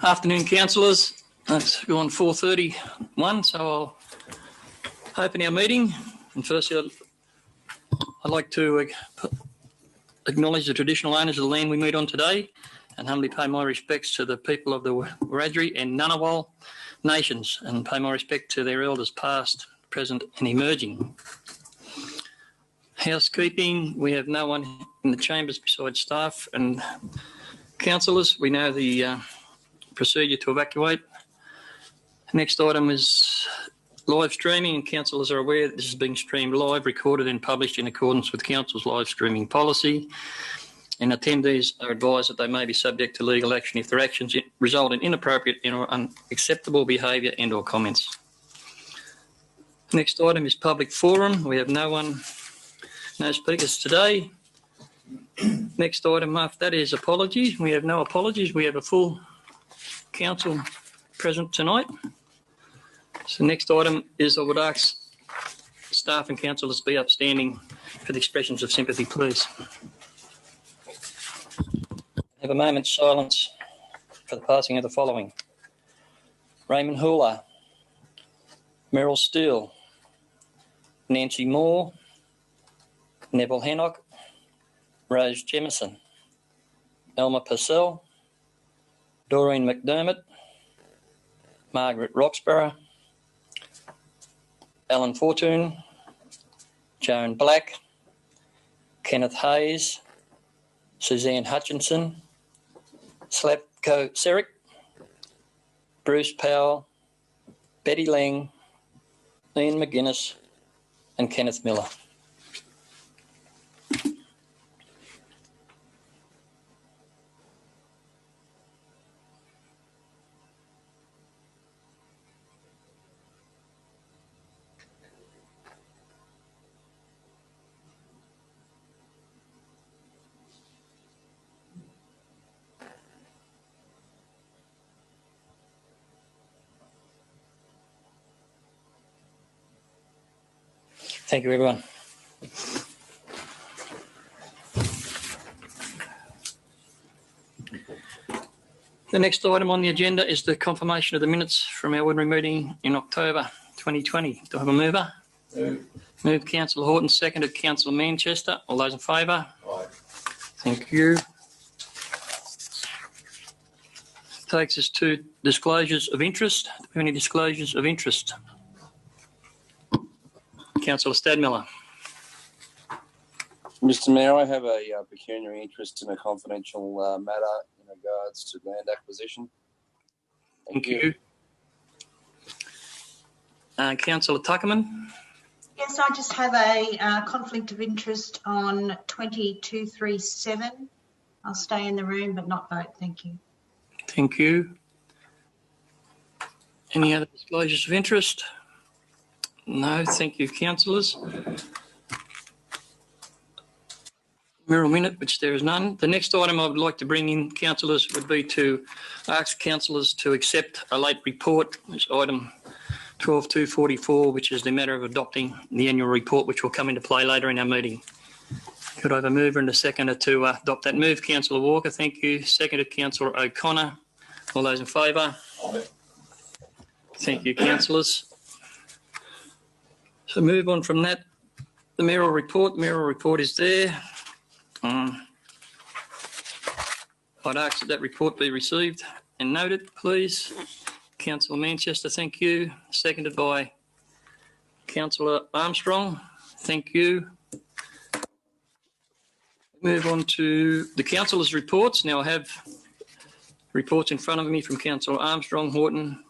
Afternoon, councillors. It's gone 4:31, so I'll open our meeting. And firstly, I'd like to acknowledge the traditional owners of the land we meet on today and humbly pay my respects to the people of the Wiradjuri and Ngunnawal nations, and pay my respect to their elders past, present and emerging. Housekeeping, we have no one in the chambers besides staff and councillors. We know the procedure to evacuate. Next item is live streaming, and councillors are aware that this is being streamed live, recorded and published in accordance with council's live streaming policy, and attendees are advised that they may be subject to legal action if their actions result in inappropriate or unacceptable behaviour and or comments. Next item is public forum. We have no speakers today. Next item after that is apologies. We have no apologies. We have a full council present tonight. So next item is I would ask staff and councillors to be upstanding for the expressions of sympathy, please. Have a moment's silence for the passing of the following: Raymond Hula, Meryl Steele, Nancy Moore, Neville Hannock, Rose Jemison, Elmer Purcell, Doreen McDermott, Margaret Roxburgh, Alan Fortune, Joan Black, Kenneth Hayes, Suzanne Hutchinson, Slavko Seric, Bruce Powell, Betty Lang, Ian McGuinness and Kenneth Miller. Thank you, everyone. The next item on the agenda is the confirmation of the minutes from our ordinary meeting in October 2020. Do I have a mover? Move Councillor Horton, seconded Councillor Manchester. All those in favour? Aye. Thank you. Takes us to disclosures of interest. Do we have any disclosures of interest? Councillor Stadmiller. Mr Mayor, I have a pecuniary interest in a confidential matter in regards to land acquisition. Thank you. Councillor Tuckerman. Yes, I just have a conflict of interest on 2237. I'll stay in the room but not vote. Thank you. Thank you. Any other disclosures of interest? No, thank you, councillors. Mural minute, which there is none. The next item I would like to bring in, councillors, would be to ask councillors to accept a late report, which is item 12.244, which is the matter of adopting the annual report, which will come into play later in our meeting. Could I have a mover and a seconder to adopt that move? Councillor Walker, thank you. Seconded Councillor O'Connor. All those in favour? Thank you, councillors. So move on from that. The mayoral report is there. I'd ask that report be received and noted, please. Councillor Manchester, thank you. Seconded by Councillor Armstrong. Thank you. Move on to the councillors' reports. Now I have reports in front of me from Councillor Armstrong, Horton,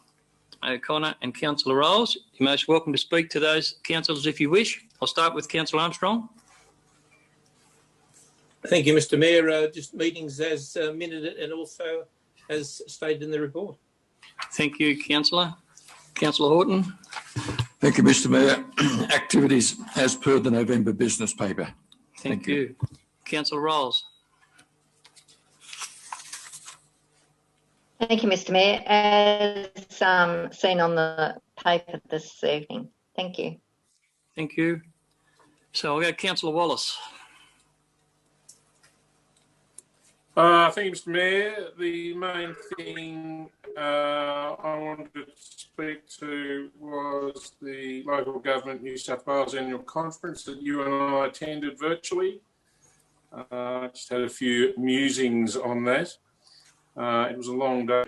O'Connor and Councillor Rolls. You're most welcome to speak to those councillors if you wish. I'll start with Councillor Armstrong. Thank you, Mr Mayor. Just meetings as minuted and also as stated in the report. Thank you, Councillor. Councillor Horton. Thank you, Mr Mayor. Activities as per the November business paper. Thank you. Councillor Rolls. Thank you, Mr Mayor. As seen on the paper this evening. Thank you. Thank you. So I'll go Councillor Wallace. Thank you, Mr. Mayor. The main thing I wanted to speak to was the Local Government New South Wales annual conference that you and I attended virtually. Just had a few musings on that. It was a long day.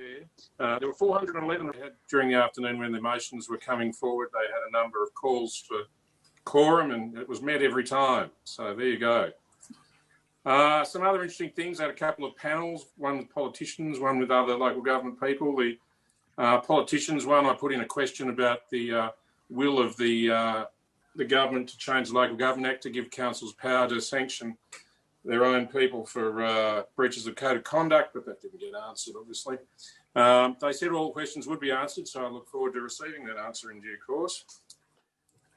There were 411 during the afternoon when the motions were coming forward. They had a number of calls for quorum and it was met every time. So there you go. Some other interesting things. I had a couple of panels, one with politicians, one with other local government people. The politicians one, I put in a question about the will of the government to change the Local Government Act to give councils power to sanction their own people for breaches of code of conduct, but that didn't get answered, obviously. They said all questions would be answered, so I look forward to receiving that answer in due course.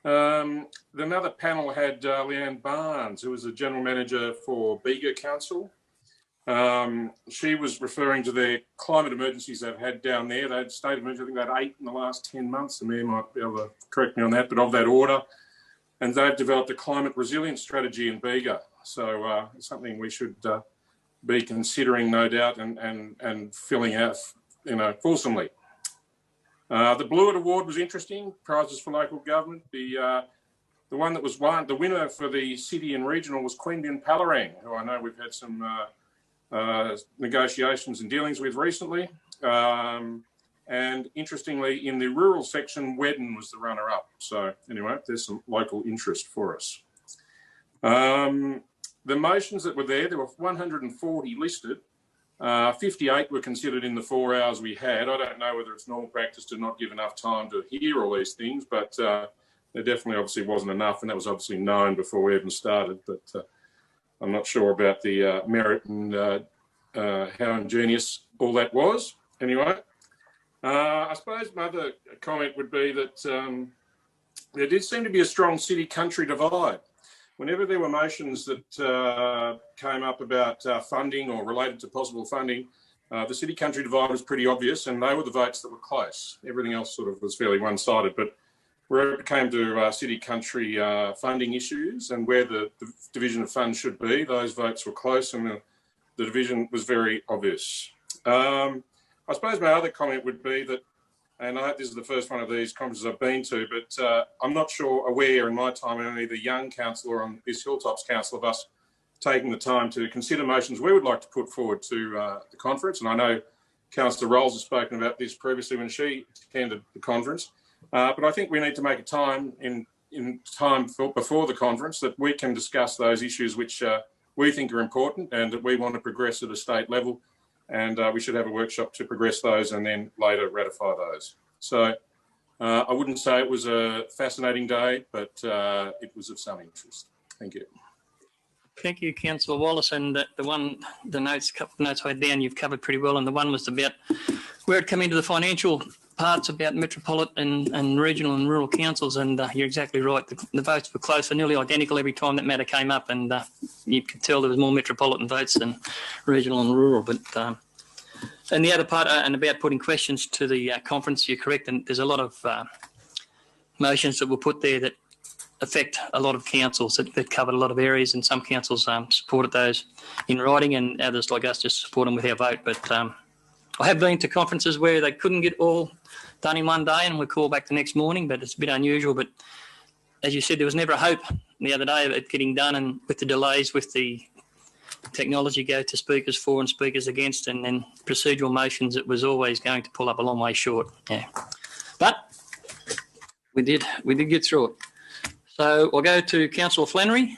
Another panel had Leanne Barnes, who was the General Manager for Bega Council. She was referring to their climate emergencies they've had down there. They had state emergency, I think they had 8 in the last 10 months. The Mayor might be able to correct me on that, but of that order. And they've developed a climate resilience strategy in Bega. So it's something we should be considering, no doubt, and filling out, fulsomely. The Blewett Award was interesting. Prizes for local government. The one that was won, the winner for the city and regional was Queanbeyan Palerang, who I know we've had some negotiations and dealings with recently. And interestingly, in the rural section, Wedden was the runner-up. So anyway, there's some local interest for us. The motions that were there were 140 listed. 58 were considered in the 4 hours we had. I don't know whether it's normal practice to not give enough time to hear all these things, but there definitely obviously wasn't enough, and that was obviously known before we even started. But I'm not sure about the merit and how ingenious all that was. Anyway, I suppose my other comment would be that there did seem to be a strong city-country divide. Whenever there were motions that came up about funding or related to possible funding, the city-country divide was pretty obvious, and they were the votes that were close. Everything else sort of was fairly one-sided, but where it came to city-country funding issues and where the division of funds should be, those votes were close, and the division was very obvious. I suppose my other comment would be that, and I hope this is the first one of these conferences I've been to, but I'm not sure aware in my time, only the young councillor on this Hilltops Council, of us taking the time to consider motions we would like to put forward to the conference. And I know Councillor Rolls has spoken about this previously when she attended the conference. But I think we need to make a time before the conference that we can discuss those issues which we think are important and that we want to progress at a state level. And we should have a workshop to progress those and then later ratify those. So I wouldn't say it was a fascinating day, but it was of some interest. Thank you. Thank you, Councillor Wallace. And the notes I had down, you've covered pretty well. And the one was about where it came into the financial parts about metropolitan and regional and rural councils. And you're exactly right. The votes were close and nearly identical every time that matter came up. And you could tell there was more metropolitan votes than regional and rural. But and the other part, and about putting questions to the conference, you're correct. And there's a lot of motions that were put there that affect a lot of councils that covered a lot of areas, and some councils supported those in writing, and others like us just support them with our vote. But I have been to conferences where they couldn't get all done in one day and we call back the next morning, but it's a bit unusual. But as you said, there was never a hope the other day of it getting done, and with the delays with the technology go to speakers for and speakers against, and then procedural motions, it was always going to pull up a long way short. Yeah, but we did get through it. So I'll go to Councillor Flannery.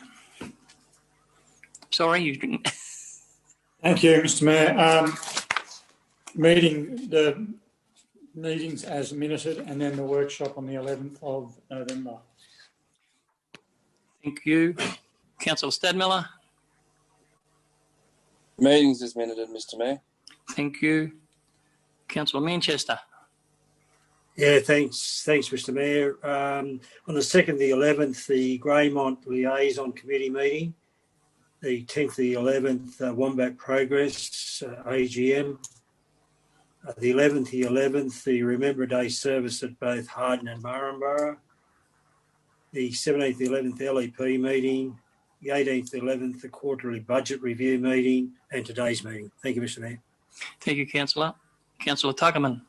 Sorry, you didn't. Thank you, Mr. Mayor. The meetings as minuted, and then the workshop on the 11th of November. Thank you. Councillor Stadmiller. Meetings as minuted, Mr. Mayor. Thank you. Councillor Manchester. Yeah, thanks, Mr. Mayor. On the 2nd of the 11th, the Greymont Liaison Committee meeting. The 10th of the 11th, Wombat Progress AGM. The 11th of the 11th, the Remember Day service at both Harden and Murrumbara. The 17th of the 11th LEP meeting. the 18th to 11th, the quarterly budget review meeting, and today's meeting. Thank you, Mr Mayor. Thank you, Councillor. Councillor Tuckerman.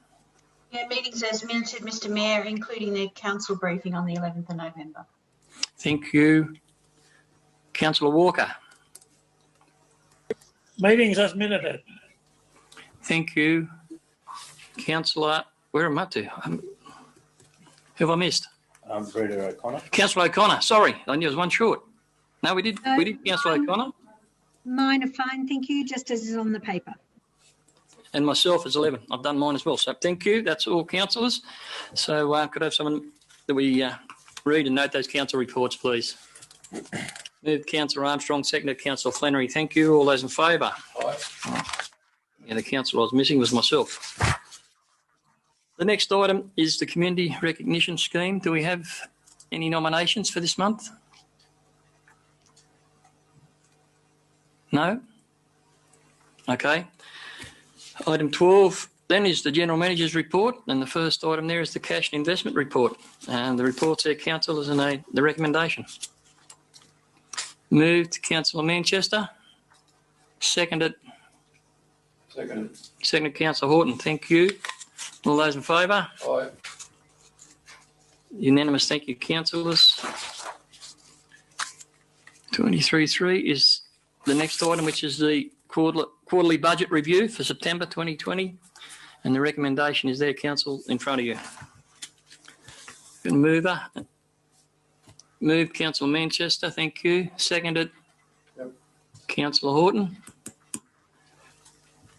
Yeah, meetings as minuted, Mr Mayor, including the council briefing on the 11th of November. Thank you. Councillor Walker. Meetings as minuted. Thank you. Councillor, where am I up to? Who have I missed? Rita O'Connor. Councillor O'Connor, sorry, I knew there was one short. No, we did Councillor O'Connor. Mine are fine, thank you, just as is on the paper. And myself is 11. I've done mine as well. So thank you. That's all councillors. So could I have someone that we read and note those council reports, please? Moved Councillor Armstrong, seconded Councillor Flannery. Thank you. All those in favour? Aye. Yeah, the councillor I was missing was myself. The next item is the Community Recognition Scheme. Do we have any nominations for this month? No? Okay. Item 12 then is the General Manager's report, and the first item there is the cash and investment report. And the report's there, councillors, and the recommendation. Moved Councillor Manchester. Seconded. Seconded Councillor Horton. Thank you. All those in favour? Aye. Unanimous. Thank you, councillors. 23.3 is the next item, which is the quarterly budget review for September 2020, and the recommendation is there, council, in front of you. Good mover. Moved Councillor Manchester. Thank you. Seconded. Yep. Councillor Horton.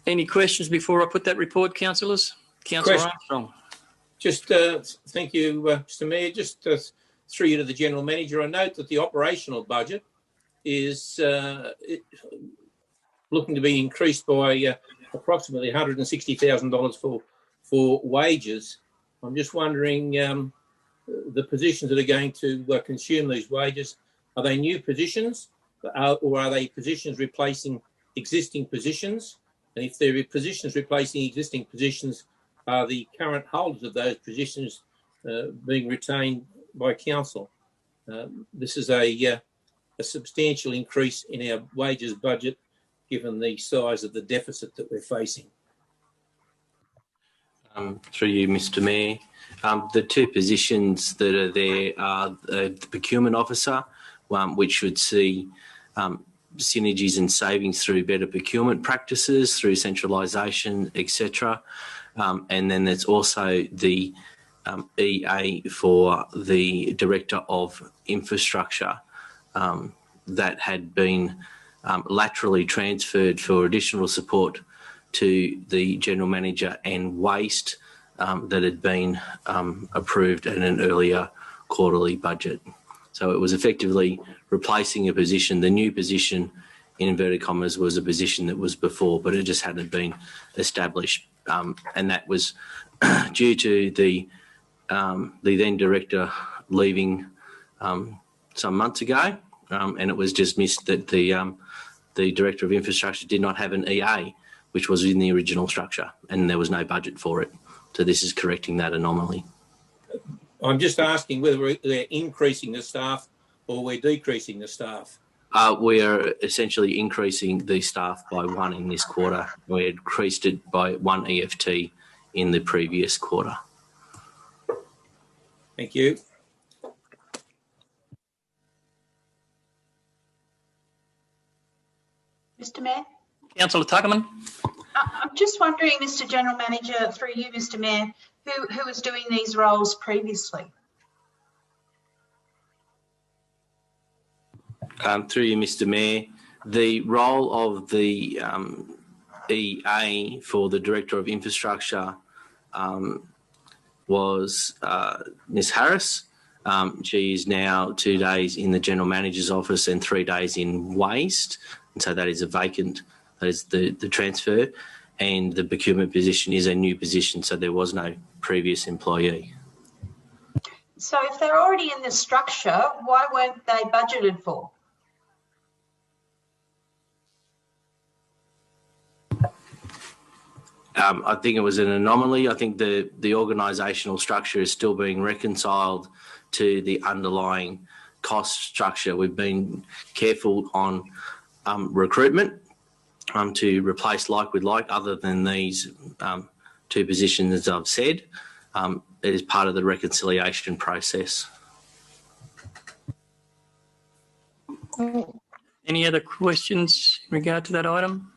Any questions before I put that report, councillors? Councillor Armstrong. Just thank you, Mr Mayor. Just through you to the General Manager, I note that the operational budget is looking to be increased by approximately $160,000 for wages. I'm just wondering the positions that are going to consume these wages, are they new positions or are they positions replacing existing positions? And if they're positions replacing existing positions, are the current holders of those positions being retained by council? This is a substantial increase in our wages budget, given the size of the deficit that we're facing. Through you, Mr Mayor. The two positions that are there are the procurement officer, which should see synergies and savings through better procurement practices, through centralisation, etc. And then there's also the EA for the Director of Infrastructure that had been laterally transferred for additional support to the General Manager and Waste that had been approved in an earlier quarterly budget. So it was effectively replacing a position. The new position, in inverted commas, was a position that was before, but it just hadn't been established. And that was due to the then Director leaving some months ago, and it was dismissed that the Director of Infrastructure did not have an EA, which was in the original structure, and there was no budget for it. So this is correcting that anomaly. I'm just asking whether we're increasing the staff or we're decreasing the staff. We are essentially increasing the staff by one in this quarter. We increased it by one EFT in the previous quarter. Thank you. Mr Mayor? Councillor Tuckerman. I'm just wondering, Mr General Manager, through you, Mr Mayor, who was doing these roles previously? Through you, Mr Mayor, the role of the EA for the Director of Infrastructure was Ms Harris. She is now 2 days in the General Manager's office and 3 days in Waste, and so that is a vacant, that is the transfer, and the procurement position is a new position, so there was no previous employee. So if they're already in the structure, why weren't they budgeted for? I think it was an anomaly. I think the organisational structure is still being reconciled to the underlying cost structure. We've been careful on recruitment to replace like with like, other than these two positions, as I've said. It is part of the reconciliation process. Any other questions in regard to that item?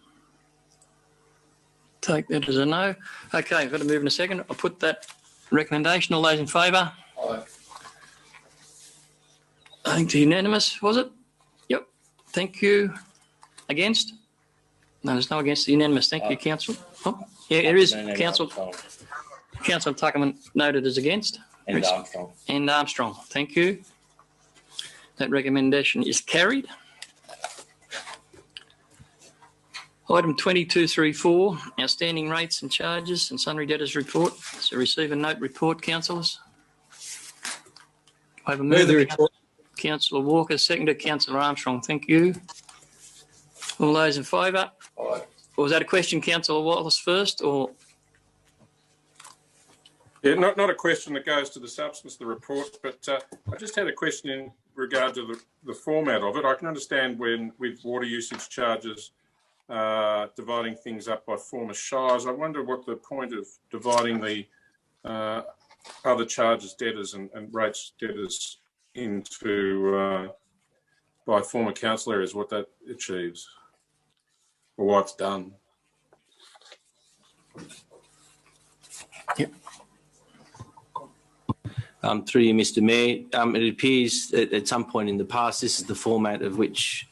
Take that as a no. Okay, I've got to move in a second. I'll put that recommendation. All those in favour? Aye. I think it's unanimous, was it? Yep. Thank you. Against? No, there's no against. Unanimous. Thank you, Council. Oh, yeah, there is. Councillor Tuckerman noted as against. And Armstrong. And Armstrong. Thank you. That recommendation is carried. Item 2234, outstanding rates and charges and sundry debtors report. So receive a note report, councillors. I have a mover, Councillor Walker, seconded Councillor Armstrong. Thank you. All those in favour? Aye. Or was that a question, Councillor Wallace first, or? Yeah, not a question that goes to the substance of the report, but I just had a question in regard to the format of it. I can understand when with water usage charges, dividing things up by former shires. I wonder what the point of dividing the other charges debtors and rates debtors into by former council areas, what that achieves or why it's done. Yep. Through you, Mr. Mayor, it appears that at some point in the past, this is the format of which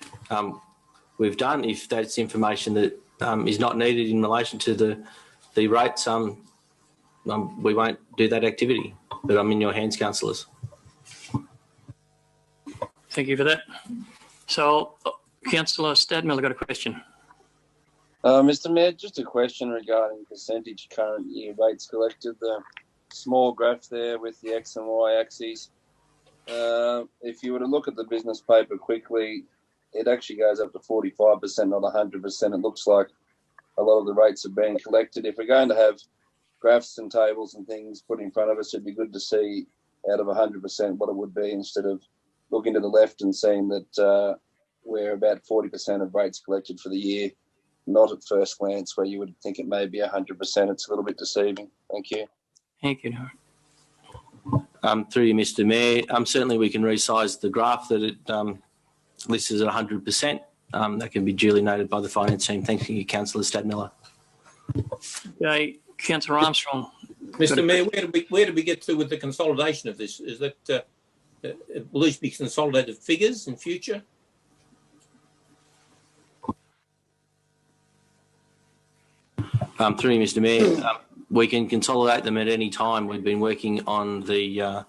we've done. If that's information that is not needed in relation to the rates, we won't do that activity. But I'm in your hands, councillors. Thank you for that. So, Councillor Stadmiller got a question. Mr. Mayor, just a question regarding percentage current year rates collected. The small graph there with the X and Y axes. If you were to look at the business paper quickly, it actually goes up to 45%, not 100%. It looks like a lot of the rates are being collected. If we're going to have graphs and tables and things put in front of us, it'd be good to see out of 100% what it would be, instead of looking to the left and seeing that we're about 40% of rates collected for the year, not at first glance where you would think it may be 100%. It's a little bit deceiving. Thank you. Thank you. Through you, Mr. Mayor, certainly we can resize the graph that it lists as 100%. That can be duly noted by the finance team. Thank you, Councillor Stadmiller. Okay, Councillor Armstrong. Mr. Mayor, where did we get to with the consolidation of this? Is that will these be consolidated figures in future? Through you, Mr. Mayor, we can consolidate them at any time. We've been working on the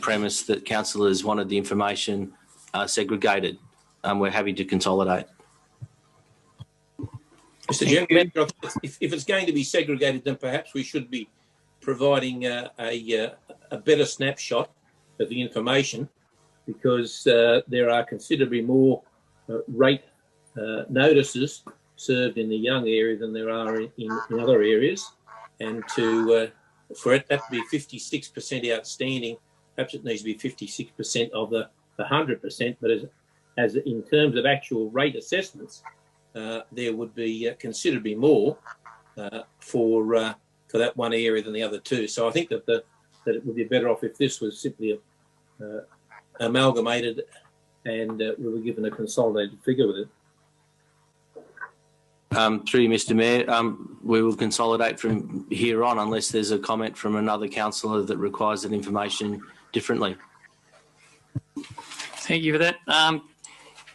premise that councillors wanted the information segregated. We're happy to consolidate. Mr. Chairman, if it's going to be segregated, then perhaps we should be providing a better snapshot of the information, because there are considerably more rate notices served in the young area than there are in other areas, and for it that to be 56% outstanding, perhaps it needs to be 56% of the 100%. But as in terms of actual rate assessments, there would be considerably more for that one area than the other two. So I think that it would be better off if this was simply amalgamated and we were given a consolidated figure with it. Through you, Mr. Mayor, we will consolidate from here on unless there's a comment from another councillor that requires that information differently. Thank you for that.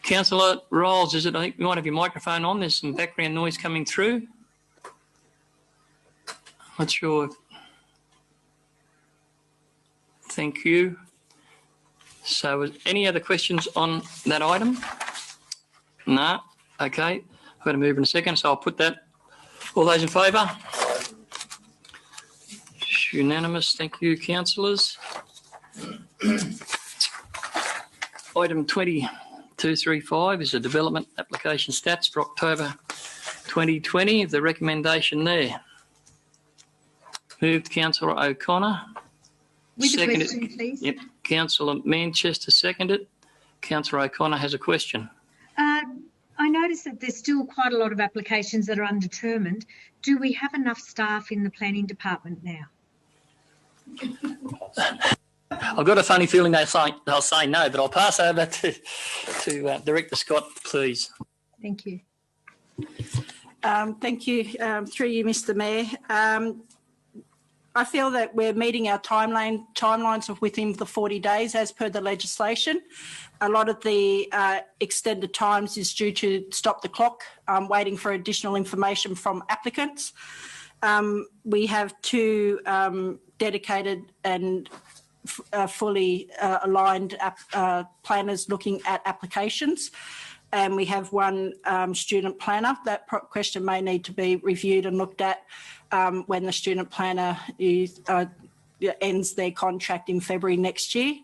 Councillor Rolls, I think you might have your microphone on. There's some background noise coming through. Not sure. Thank you. So any other questions on that item? No. Okay. I've got to move in a second, so I'll put that. All those in favour? It's unanimous. Thank you, councillors. Item 2235 is a development application stats for October 2020. The recommendation there. Moved Councillor O'Connor. With a Seconded. question, please. Yep. Councillor Manchester seconded. Councillor O'Connor has a question. I noticed that there's still quite a lot of applications that are undetermined. Do we have enough staff in the planning department now? I've got a funny feeling they'll say no, but I'll pass over to Director Scott, please. Thank you. Thank you. Through you, Mr. Mayor. I feel that we're meeting our timelines of within the 40 days as per the legislation. A lot of the extended times is due to stop the clock, waiting for additional information from applicants. We have two dedicated and fully aligned planners looking at applications. And we have one student planner. That question may need to be reviewed and looked at when the student planner ends their contract in February next year.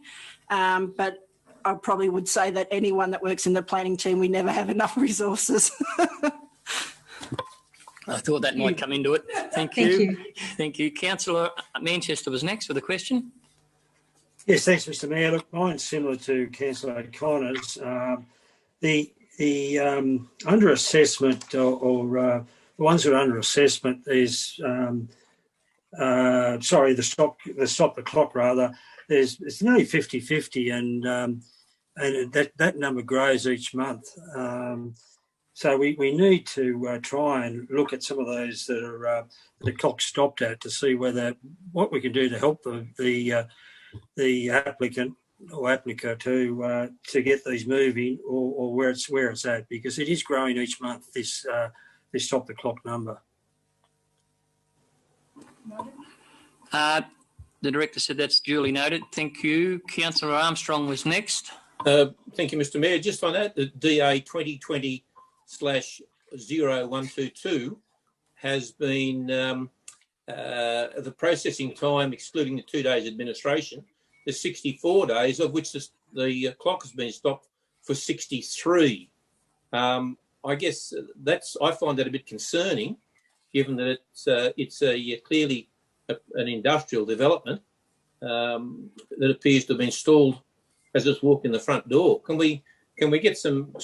But I probably would say that anyone that works in the planning team, we never have enough resources. I thought that might come into it. Thank you. Thank you. Councillor Manchester was next with a question. Yes, thanks, Mr. Mayor. Look, mine's similar to Councillor O'Connor's. The under assessment or the ones that are under assessment is the stop the clock rather. It's nearly 50-50 and that number grows each month. So we need to try and look at some of those that are the clock stopped at to see what we can do to help the applicant or applicant to get these moving or where it's at, because it is growing each month, this stop the clock number. The Director said that's duly noted. Thank you. Councillor Armstrong was next. Thank you, Mr. Mayor. Just on that, the DA 2020/0122 has been the processing time, excluding the 2 days administration, is 64 days, of which the clock has been stopped for 63. I guess I find that a bit concerning, given that it's clearly an industrial development that appears to have been stalled as it's walked in the front door. Can we get some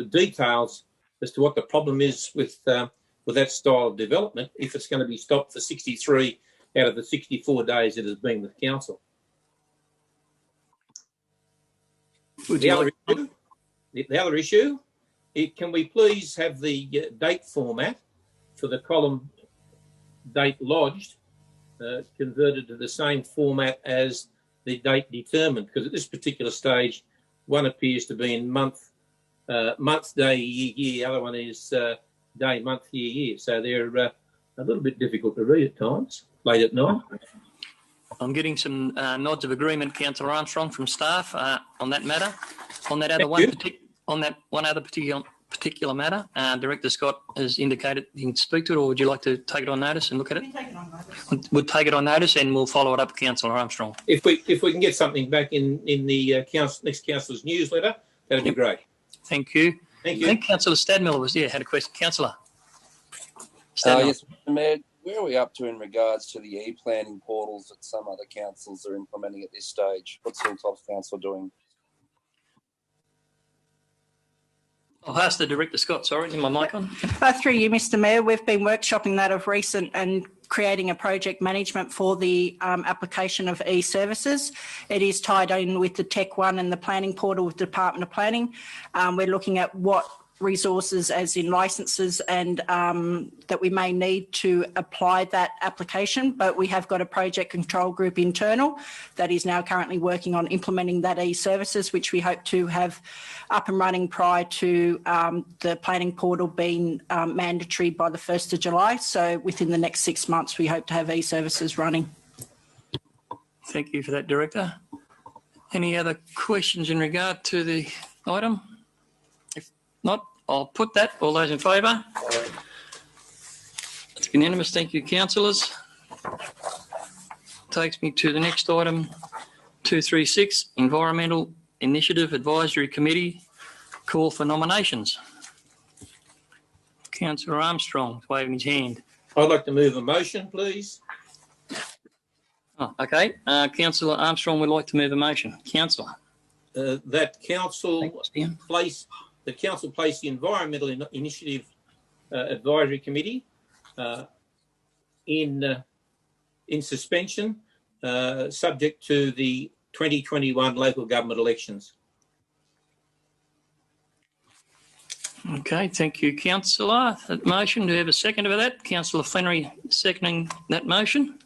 details as to what the problem is with that style of development if it's going to be stopped for 63 out of the 64 days it has been with council? The other issue, can we please have the date format for the column date lodged converted to the same format as the date determined? Because at this particular stage, one appears to be in month, day, year. The other one is day, month, year. So they're a little bit difficult to read at times, late at night. I'm getting some nods of agreement, Councillor Armstrong, from staff on that matter. On that other particular matter, Director Scott has indicated he can speak to it, or would you like to take it on notice and look at it? We'll take it on notice and we'll follow it up, Councillor Armstrong. If we can get something back in the next councillor's newsletter, that'd be great. Thank you. Thank you. I think Councillor Stadmiller had a question. Councillor. Yes, Mr. Mayor, where are we up to in regards to the e-planning portals that some other councils are implementing at this stage? What's Hilltops Council doing? I'll ask the Director Scott, sorry, is my mic on? Through you, Mr. Mayor, we've been workshopping that of recent and creating a project management for the application of e-services. It is tied in with the Tech One and the planning portal with the Department of Planning. We're looking at what resources, as in licences, and that we may need to apply that application, but we have got a project control group internal that is now currently working on implementing that e-services, which we hope to have up and running prior to the planning portal being mandatory by the 1st of July. So within the next 6 months, we hope to have e-services running. Thank you for that, Director. Any other questions in regard to the item? If not, I'll put that. All those in favour? It's unanimous. Thank you, councillors. Takes me to the next item, 236, Environmental Initiative Advisory Committee, call for nominations. Councillor Armstrong is waving his hand. I'd like to move a motion, please. Oh, okay. Councillor Armstrong would like to move a motion. Councillor. that council place the Environmental Initiative Advisory Committee in suspension, subject to the 2021 local government elections. Okay, thank you, Councillor. That motion, do you have a second for that? Councillor Flannery seconding that motion.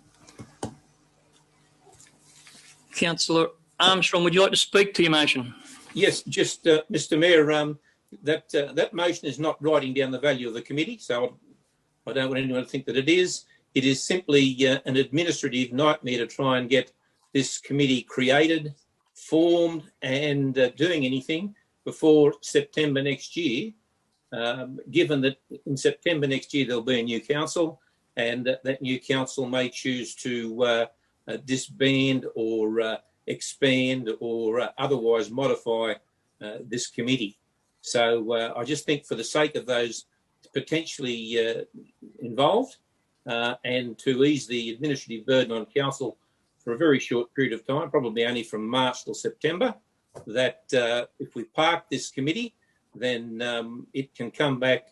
Councillor Armstrong, would you like to speak to your motion? Yes, just Mr. Mayor, that motion is not writing down the value of the committee, so I don't want anyone to think that it is. It is simply an administrative nightmare to try and get this committee created, formed, and doing anything before September next year. Given that in September next year there'll be a new council, and that new council may choose to disband or expand or otherwise modify this committee. So I just think for the sake of those potentially involved and to ease the administrative burden on council for a very short period of time, probably only from March till September, that if we park this committee, then it can come back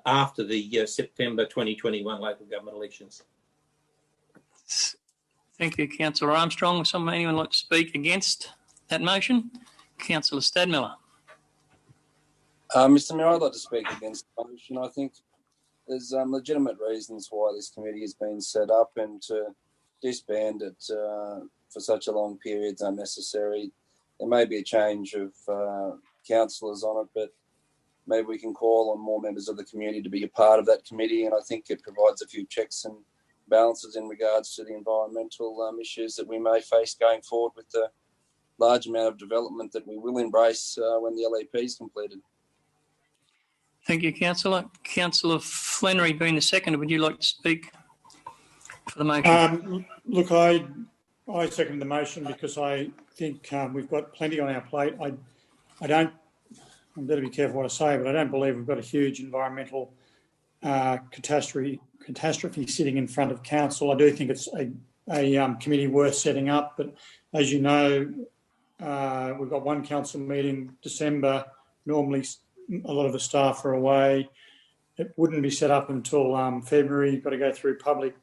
after the September 2021 local government elections. Thank you, Councillor Armstrong. Anyone like to speak against that motion? Councillor Stadmiller. Mr. Mayor, I'd like to speak against the motion. I think there's legitimate reasons why this committee has been set up, and to disband it for such a long period is unnecessary. There may be a change of councillors on it, but maybe we can call on more members of the community to be a part of that committee, and I think it provides a few checks and balances in regards to the environmental issues that we may face going forward with the large amount of development that we will embrace when the LEP is completed. Thank you, Councillor. Councillor Flannery being the second, would you like to speak for the motion? Look, I second the motion because I think we've got plenty on our plate. I'm better be careful what I say, but I don't believe we've got a huge environmental catastrophe sitting in front of council. I do think it's a committee worth setting up, but as you know, we've got one council meeting December. Normally a lot of the staff are away. It wouldn't be set up until February. You've got to go through public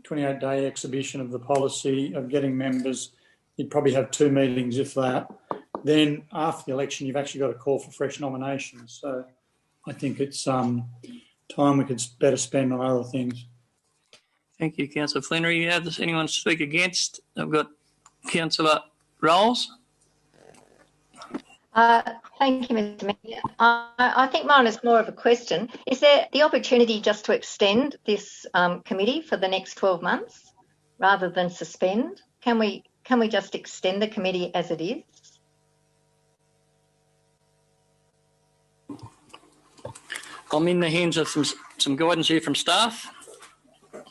28-day exhibition of the policy, of getting members. You'd probably have 2 meetings, if that. Then after the election, you've actually got to call for fresh nominations. So I think it's time we could better spend on other things. Thank you, Councillor Flannery. Does anyone speak against? I've got Councillor Rolls. Thank you, Mr. Mayor. I think mine is more of a question. Is there the opportunity just to extend this committee for the next 12 months rather than suspend? Can we just extend the committee as it is? I'm in the hands of some guidance here from staff.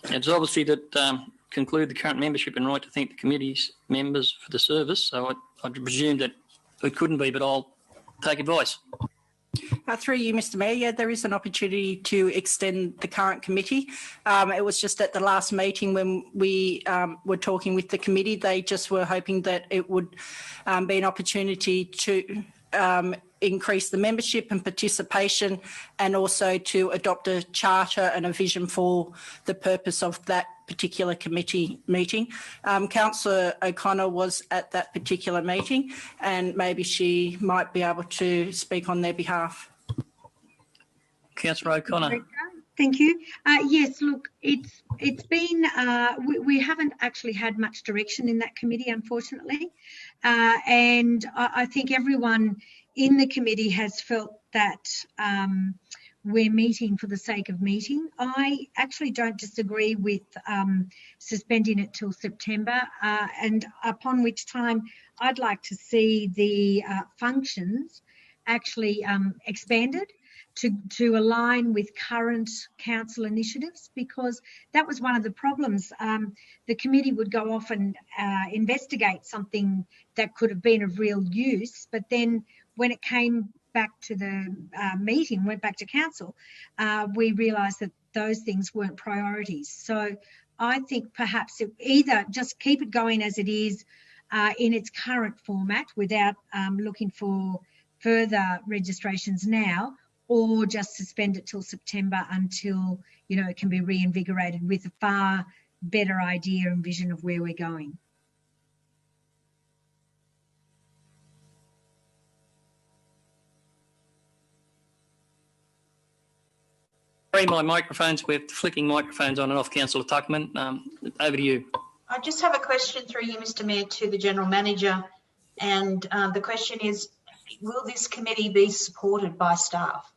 It's obviously that conclude the current membership and right to thank the committee's members for the service. So I presume that it couldn't be, but I'll take advice. Through you, Mr. Mayor, yeah, there is an opportunity to extend the current committee. It was just at the last meeting when we were talking with the committee, they just were hoping that it would be an opportunity to increase the membership and participation, and also to adopt a charter and a vision for the purpose of that particular committee meeting. Councillor O'Connor was at that particular meeting, and maybe she might be able to speak on their behalf. Councillor O'Connor. Thank you. Yes, look, it's been, we haven't actually had much direction in that committee, unfortunately. And I think everyone in the committee has felt that we're meeting for the sake of meeting. I actually don't disagree with suspending it till September, and upon which time I'd like to see the functions actually expanded to align with current council initiatives, because that was one of the problems. The committee would go off and investigate something that could have been of real use, but then when it came back to the meeting, went back to council, we realised that those things weren't priorities. So I think perhaps either just keep it going as it is, in its current format without looking for further registrations now, or just suspend it till September until, you know, it can be reinvigorated with a far better idea and vision of where we're going. Sorry, my microphones, we're flicking microphones on and off, Councillor Tuckman. Over to you. I just have a question through you, Mr Mayor, to the General Manager. And the question is, will this committee be supported by staff?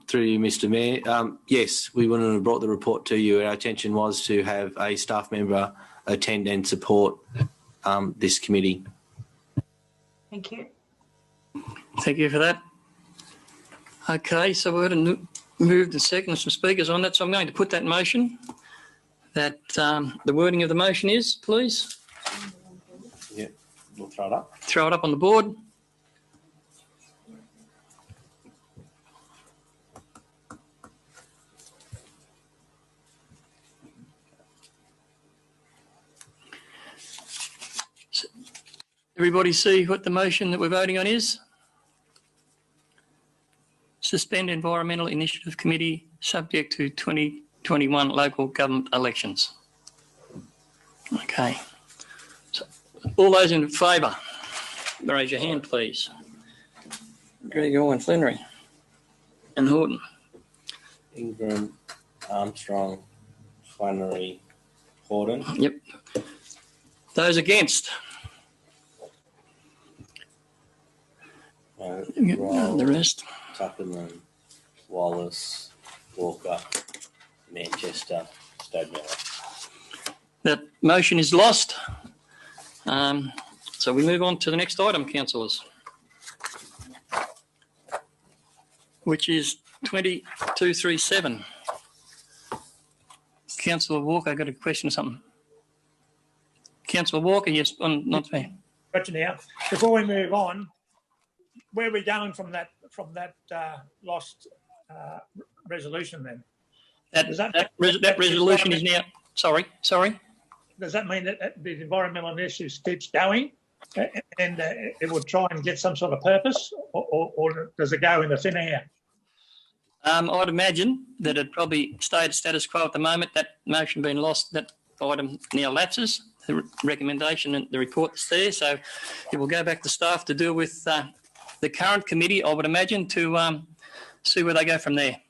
Through you, Mr Mayor. Yes, we wouldn't have brought the report to you. Our intention was to have a staff member attend and support this committee. Thank you. Thank you for that. Okay, so we're going to move to second some speakers on that. So I'm going to put that motion. That the wording of the motion is, please. Yeah, we'll throw it up. Throw it up on the board. Everybody see what the motion that we're voting on is? Suspend Environmental Initiative Committee subject to 2021 local government elections. Okay. So, all those in favour, raise your hand, please. Gregor and Flannery and Horton. Ingram, Armstrong, Flannery, Horton. Yep. Those against? The rest. Tuckerman, Wallace, Walker, Manchester, Stadmiller. That motion is lost. So we move on to the next item, councillors, which is 2237. Councillor Walker, I got a question or something. Councillor Walker, yes, not me. Gotcha now. Before we move on, where are we going from that lost resolution then? That resolution is now. Sorry. Does that mean that the environmental initiative keeps going, and it will try and get some sort of purpose, or does it go in the thin air? I'd imagine that it probably stayed status quo at the moment. That motion being lost, that item now lapses. The recommendation and the report that's there, so it will go back to staff to deal with the current committee, I would imagine, to see where they go from there.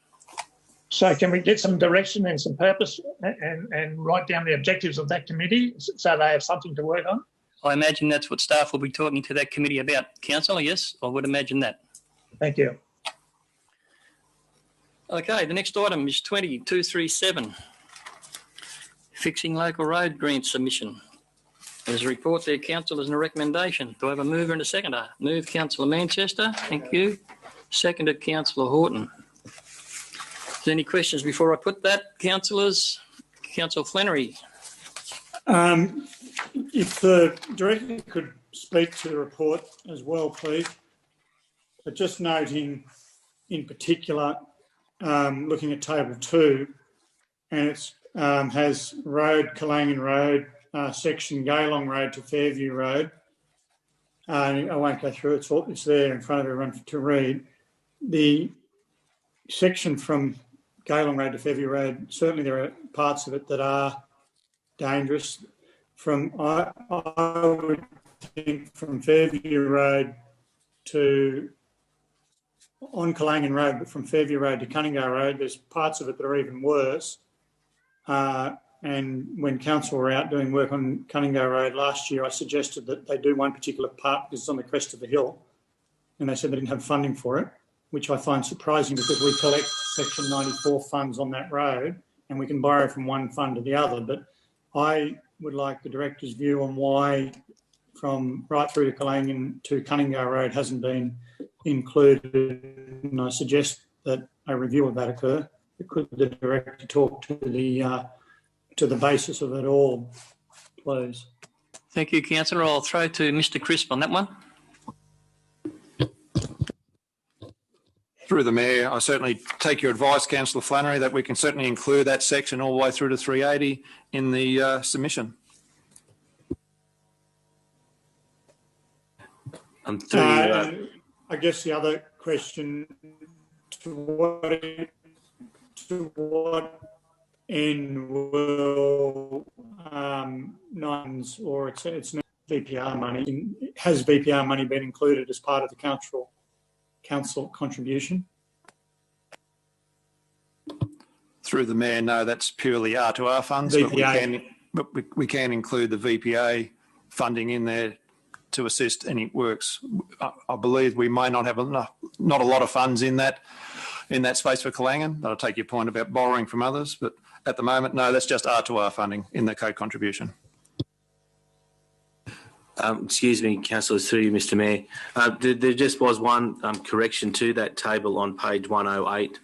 So can we get some direction and some purpose and write down the objectives of that committee so they have something to work on? I imagine that's what staff will be talking to that committee about, Councillor. Yes, I would imagine that. Thank you. Okay, the next item is 2237. Fixing local road grant submission. There's a report there, councillors, and a recommendation. Do I have a mover and a seconder? Move, Councillor Manchester. Thank you. Seconded, Councillor Horton. Is there any questions before I put that, councillors? Councillor Flannery. If the director could speak to the report as well, please. But just noting in particular, looking at table 2, and it has road, Kalangan Road, section Gaylong Road to Fairview Road. I won't go through it, it's there in front of everyone to read. The section from Gaylong Road to Fairview Road, certainly there are parts of it that are dangerous. I would think from Fairview Road on Kalangan Road, but from Fairview Road to Cunningar Road, there's parts of it that are even worse. And when council were out doing work on Cunningar Road last year, I suggested that they do one particular part because it's on the crest of the hill, and they said they didn't have funding for it, which I find surprising because we collect Section 94 funds on that road and we can borrow from one fund to the other. But I would like the director's view on why from right through to Kalangan to Cunningar Road hasn't been included, and I suggest that a review of that occur. Could the director talk to the basis of it all, please? Thank you, councillor. I'll throw to Mr. Crisp on that one. Through the Mayor, I certainly take your advice, Councillor Flannery, that we can certainly include that section all the way through to 380 in the submission. I guess the other question, to what end will NINES, or it's not VPR money, has VPR money been included as part of the council contribution? Through the Mayor, no, that's purely R2R funds, but we can include the VPA funding in there to assist any works. I believe we may not have not a lot of funds in that space for Kalangan. I'll take your point about borrowing from others, but at the moment, no, that's just R2R funding in the code contribution. Excuse me, Councillors, through you, Mr. Mayor. There just was one correction to that table on page 108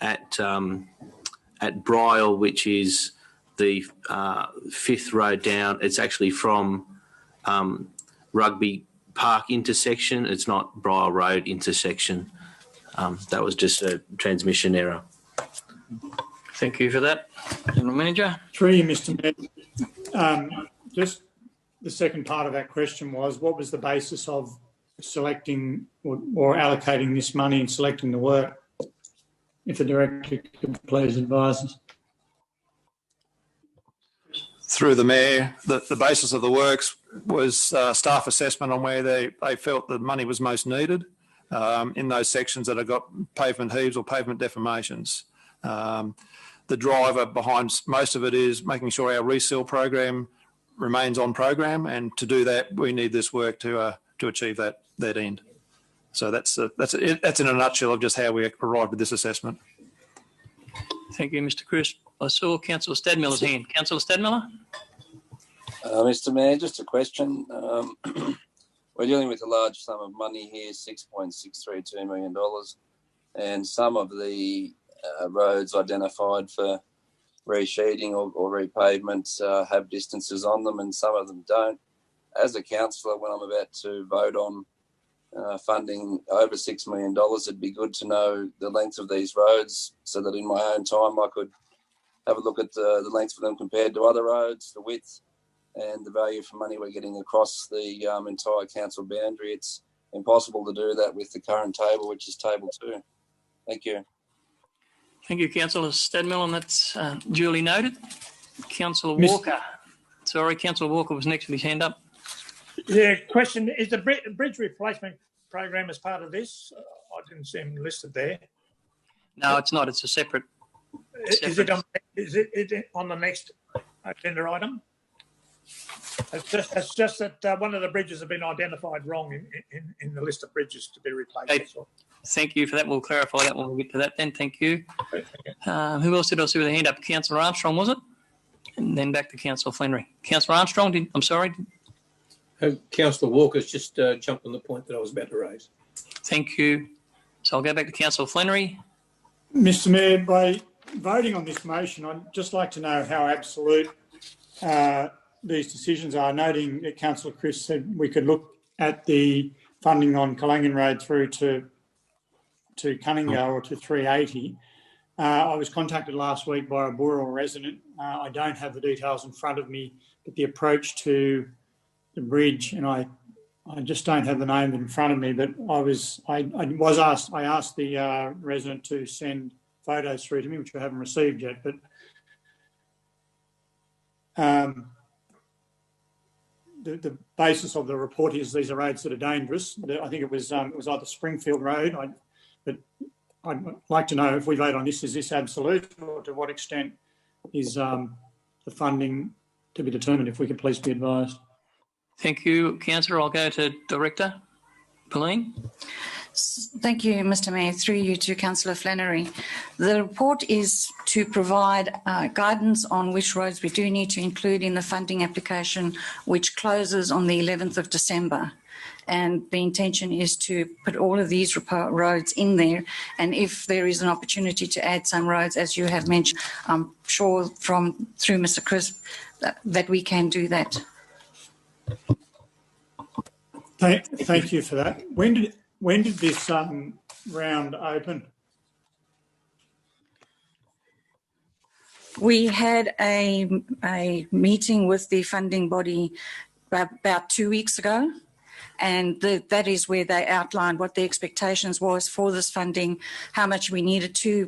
at Bryle, which is the fifth row down. It's actually from Rugby Park intersection. It's not Bryle Road intersection. That was just a transmission error. Thank you for that. General Manager. Through you, Mr. Mayor. Just the second part of that question was, what was the basis of selecting or allocating this money and selecting the work? If the Director could please advise us. Through the Mayor, the basis of the works was staff assessment on where they felt the money was most needed in those sections that have got pavement heaves or pavement deformations. The driver behind most of it is making sure our reseal program remains on program, and to do that, we need this work to achieve that end. So that's in a nutshell of just how we arrived at this assessment. Thank you, Mr. Crisp. I saw Councillor Stadmiller's hand. Councillor Stadmiller? Mr. Mayor, just a question. We're dealing with a large sum of money here, $6.632 million, and some of the roads identified for resheeting or repavement have distances on them, and some of them don't. As a councillor, when I'm about to vote on funding over $6 million, it'd be good to know the length of these roads so that in my own time I could have a look at the length of them compared to other roads, the width and the value for money we're getting across the entire council boundary. It's impossible to do that with the current table, which is table 2. Thank you. Thank you, Councillor Stadmiller, and that's duly noted. Councillor Walker. Sorry, Councillor Walker was next with his hand up. Yeah, question, is the bridge replacement program as part of this? I didn't see him listed there. No, it's not. It's a separate. Is it on the next agenda item? It's just that one of the bridges have been identified wrong in the list of bridges to be replaced. Okay. Thank you for that. We'll clarify that when we get to that then. Thank you. Who else did I see with a hand up? Councillor Armstrong, was it? And then back to Councillor Flannery. Councillor Armstrong, I'm sorry. Councillor Walker's just jumped on the point that I was about to raise. Thank you. So I'll go back to Councillor Flannery. Mr. Mayor, by voting on this motion, I'd just like to know how absolute these decisions are, noting that Councillor Chris said we could look at the funding on Kalangan Road through to Cunningo or to 380. I was contacted last week by a BOOROWA resident. I don't have the details in front of me, but the approach to the bridge, and I just don't have the name in front of me, but I asked the resident to send photos through to me, which I haven't received yet, but the basis of the report is these are roads that are dangerous. I think it was either Springfield Road, but I'd like to know if we vote on this, is this absolute, or to what extent is the funding to be determined, if we could please be advised. Thank you, Councillor. I'll go to Director Pauline. Thank you, Mr. Mayor. Through you to Councillor Flannery. The report is to provide guidance on which roads we do need to include in the funding application, which closes on the 11th of December. And the intention is to put all of these roads in there. And if there is an opportunity to add some roads, as you have mentioned, I'm sure through Mr. Crisp that we can do that. Thank you for that. When did this round open? We had a meeting with the funding body about 2 weeks ago, and that is where they outlined what the expectations was for this funding, how much we needed to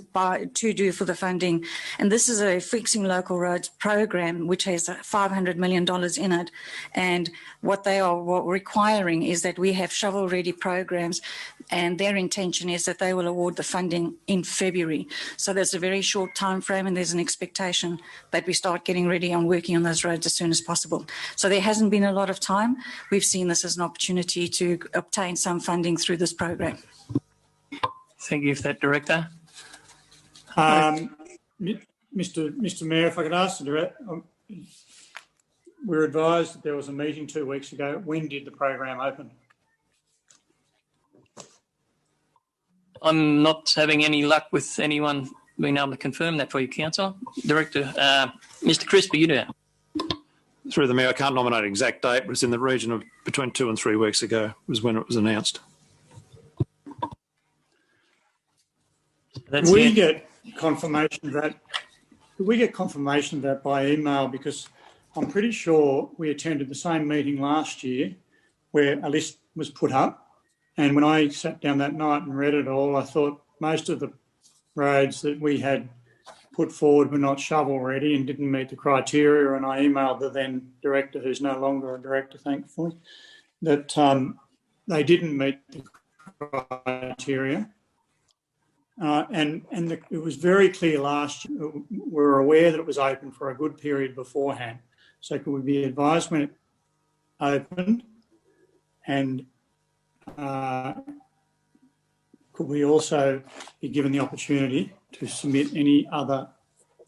do for the funding. And this is a Fixing Local Roads program which has $500 million in it, and what they are requiring is that we have shovel-ready programs, and their intention is that they will award the funding in February. So there's a very short time frame, and there's an expectation that we start getting ready and working on those roads as soon as possible. So there hasn't been a lot of time. We've seen this as an opportunity to obtain some funding through this program. Thank you for that, Director. Mr. Mayor, if I could ask the Director, we were advised that there was a meeting 2 weeks ago. When did the program open? I'm not having any luck with anyone being able to confirm that for you, Councillor. Director, Mr. Crispy, you do. Through the Mayor, I can't nominate an exact date, but it's in the region of between 2 and 3 weeks ago was when it was announced. Do we get confirmation of that by email? Because I'm pretty sure we attended the same meeting last year where a list was put up, and when I sat down that night and read it all, I thought most of the roads that we had put forward were not shovel ready and didn't meet the criteria, and I emailed the then director, who's no longer a director, thankfully, that they didn't meet the criteria. It was very clear last year. We were aware that it was open for a good period beforehand. So could we be advised when it opened, and could we also be given the opportunity to submit any other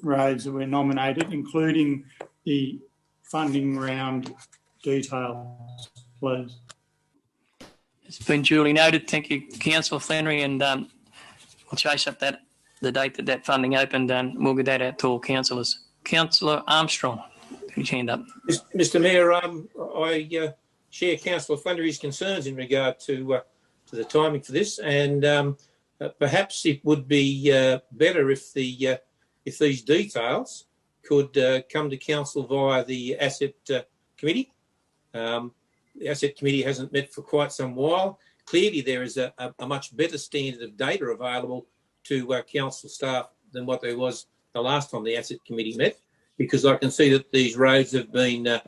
roads that were nominated, including the funding round details, please? It's been duly noted. Thank you, Councillor Flannery, and we'll chase up the date that funding opened, and we'll get that out to all councillors. Councillor Armstrong, put your hand up. Mr. Mayor, I share Councillor Flannery's concerns in regard to the timing for this, and perhaps it would be better if these details could come to council via the Asset Committee. The Asset Committee hasn't met for quite some while. Clearly, there is a much better standard of data available to council staff than what there was the last time the Asset Committee met, because I can see that these roads have been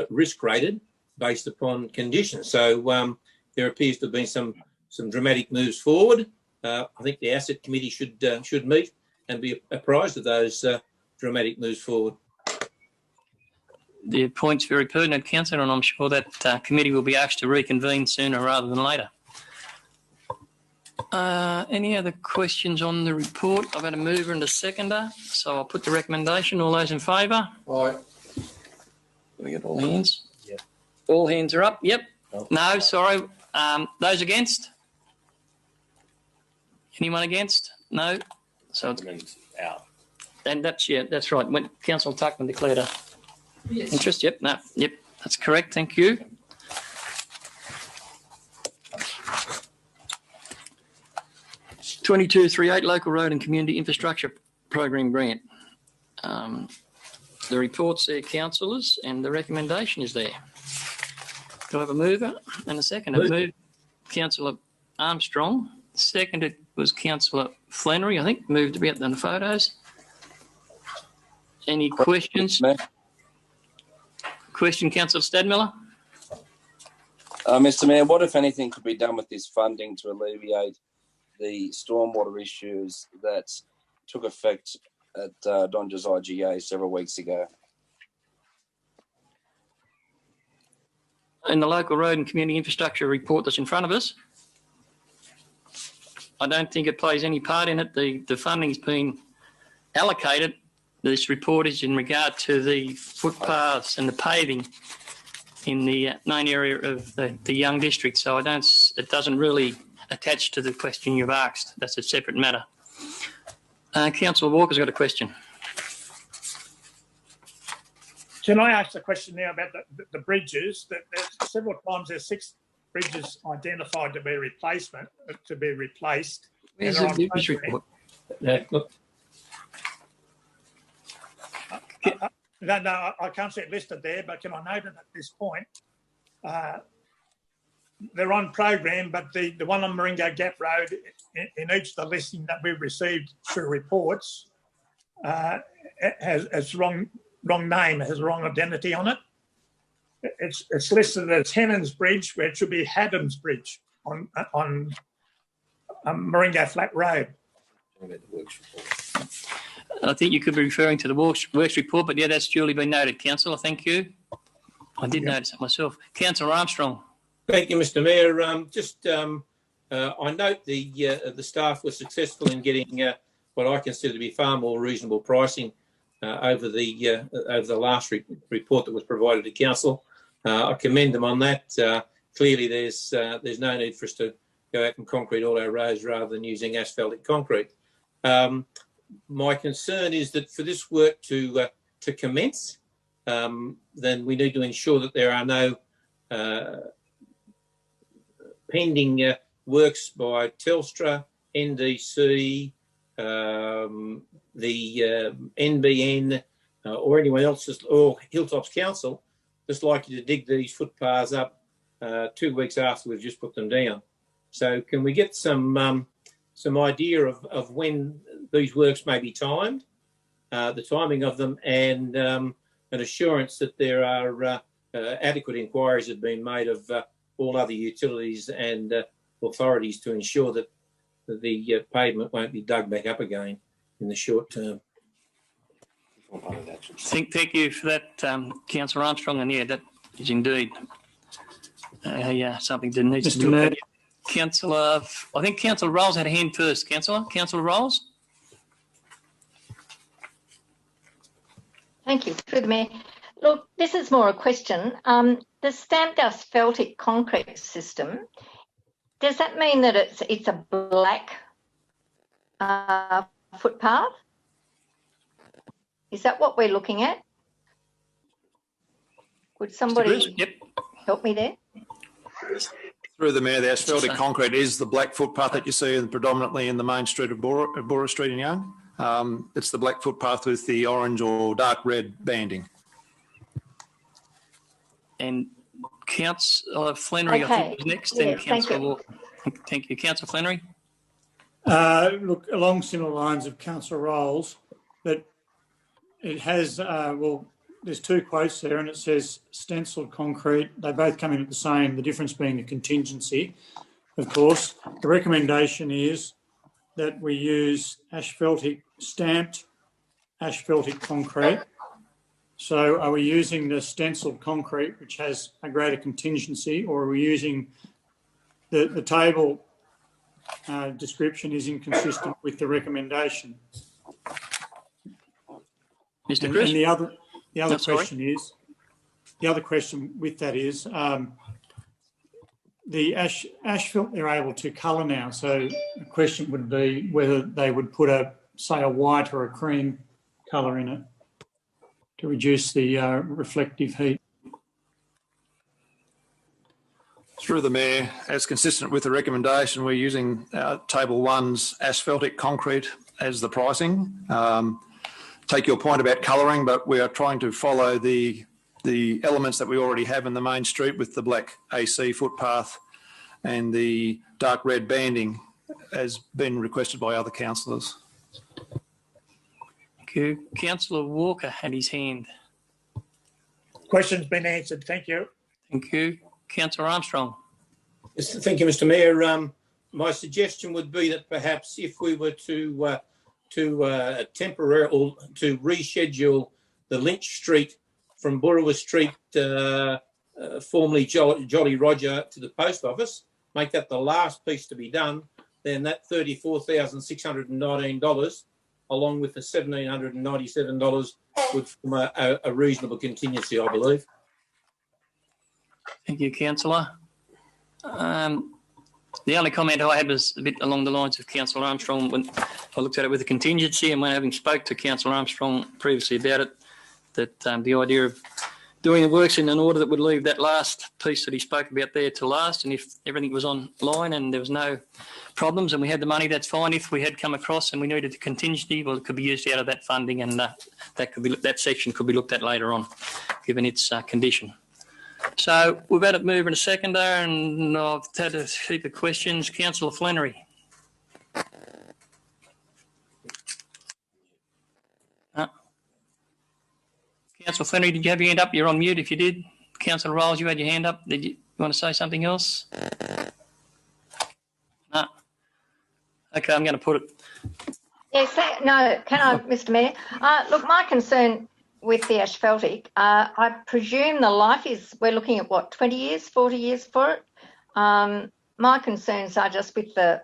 risk rated based upon conditions. So there appears to have been some dramatic moves forward. I think the Asset Committee should meet and be apprised of those dramatic moves forward. The point's very pertinent, Councillor, and I'm sure that committee will be asked to reconvene sooner rather than later. Any other questions on the report? I've had a mover and a seconder, so I'll put the recommendation. All those in favour? Aye. We get all hands? Yeah. All hands are up? Yep. Oh. No, sorry. Those against? Anyone against? No. So it's out. And that's right. When Councillor Tuckman declared a interest. Yep. No. Yep. That's correct. Thank you. (2238) Local Road and Community Infrastructure Program Grant. The report's there, councillors, and the recommendation is there. Do I have a mover and a seconder? Moved Councillor Armstrong. Seconded was Councillor Flannery, I think. Moved a bit on the photos. Any questions? Question, Councillor Stadmiller? Mr. Mayor, what, if anything, could be done with this funding to alleviate the stormwater issues that took effect at Donja's IGA several weeks ago? In the Local Road and Community Infrastructure report that's in front of us, I don't think it plays any part in it. The funding's been allocated. This report is in regard to the footpaths and the paving in the main area of the Young District. So it doesn't really attach to the question you've asked. That's a separate matter. Councillor Walker's got a question. Can I ask a question now about the bridges? That there's several times there's bridges identified to be replaced. Where's and the they're on bridge program. report? Look, No, I can't see it listed there, but can I note it at this point? They're on program, but the one on Maringo Gap Road, in each of the listing that we've received through reports, has wrong name, has wrong identity on it. It's listed as Hennon's Bridge, where it should be Haddon's Bridge on Maringo Flat Road. I think you could be referring to the works report, but yeah, that's duly been noted, Councillor. Thank you. I did notice it myself. Councillor Armstrong. Thank you, Mr. Mayor. I note the staff were successful in getting what I consider to be far more reasonable pricing over the last report that was provided to council. I commend them on that. Clearly, there's no need for us to go out and concrete all our roads rather than using asphaltic concrete. My concern is that for this work to commence, then we need to ensure that there are no pending works by Telstra, NDC, the NBN, or anyone else, or Hilltops Council, just likely to dig these footpaths up 2 weeks after we've just put them down. So can we get some idea of when these works may be timed, the timing of them, and an assurance that there are adequate inquiries have been made of all other utilities and authorities to ensure that the pavement won't be dug back up again in the short term. Thank you for that, Councillor Armstrong. And yeah, that is indeed something that needs to be looked at. Councillor, I think Councillor Rolls had a hand first. Councillor Rolls. Thank you, through the Mayor. Look, this is more a question. The stamped asphaltic concrete system, does that mean that it's a black footpath? Is that what we're looking at? Would somebody help me there? Through the Mayor, the asphaltic concrete is the black footpath that you see predominantly in the main street of Boorowa Street in Young. It's the black footpath with the orange or dark red banding. And Councillor Flannery, okay. I think, was next. Yeah, and Councillor Walker. Thank you. Councillor Flannery. Look, along similar lines of Councillor Rolls, but it has, there's two quotes there and it says stenciled concrete. They both come in at the same, the difference being the contingency, of course. The recommendation is that we use stamped asphaltic concrete. So are we using the stenciled concrete, which has a greater contingency, or are we using the table description is inconsistent with the recommendation? Mr. Chris? And the other question is, the other question with that is, the asphalt they're able to colour now. So the question would be whether they would put say a white or a cream colour in it to reduce the reflective heat. Through the Mayor, as consistent with the recommendation, we're using Table 1's asphaltic concrete as the pricing. Take your point about colouring, but we are trying to follow the elements that we already have in the main street with the black AC footpath and the dark red banding as been requested by other councillors. Thank you. Councillor Walker had his hand. Question's been answered. Thank you. Thank you. Councillor Armstrong. Yes, thank you, Mr. Mayor. My suggestion would be that perhaps if we were to temporarily to reschedule the Lynch Street from Boorowa Street, formerly Jolly Roger, to the post office, make that the last piece to be done, then that $34,619, along with the $1,797, would form a reasonable contingency, I believe. Thank you, Councillor. The only comment I had was a bit along the lines of Councillor Armstrong when I looked at it with a contingency, and when having spoke to Councillor Armstrong previously about it, that the idea of doing the works in an order that would leave that last piece that he spoke about there to last. And if everything was online and there was no problems and we had the money, that's fine. If we had come across and we needed a contingency, well, it could be used out of that funding, and that section could be looked at later on, given its condition. So we've had it move in a second there, and I've had a heap of questions. Councillor Flannery. Councillor Flannery, did you have your hand up? You're on mute if you did. Councillor Rolls, you had your hand up. Did you want to say something else? No. Okay, I'm going to put it. Yes, no, can I, Mr Mayor? Look, my concern with the asphaltic, I presume the life is, we're looking at what, 20 years, 40 years for it? My concerns are just with the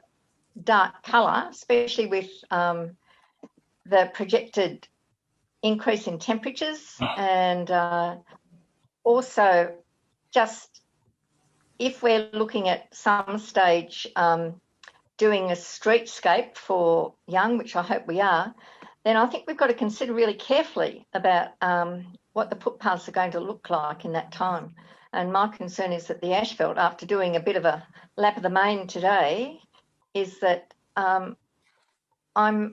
dark colour, especially with the projected increase in temperatures, and also just if we're looking at some stage doing a streetscape for young, which I hope we are, then I think we've got to consider really carefully about what the footpaths are going to look like in that time. And my concern is that the asphalt, after doing a bit of a lap of the main today, is that I'm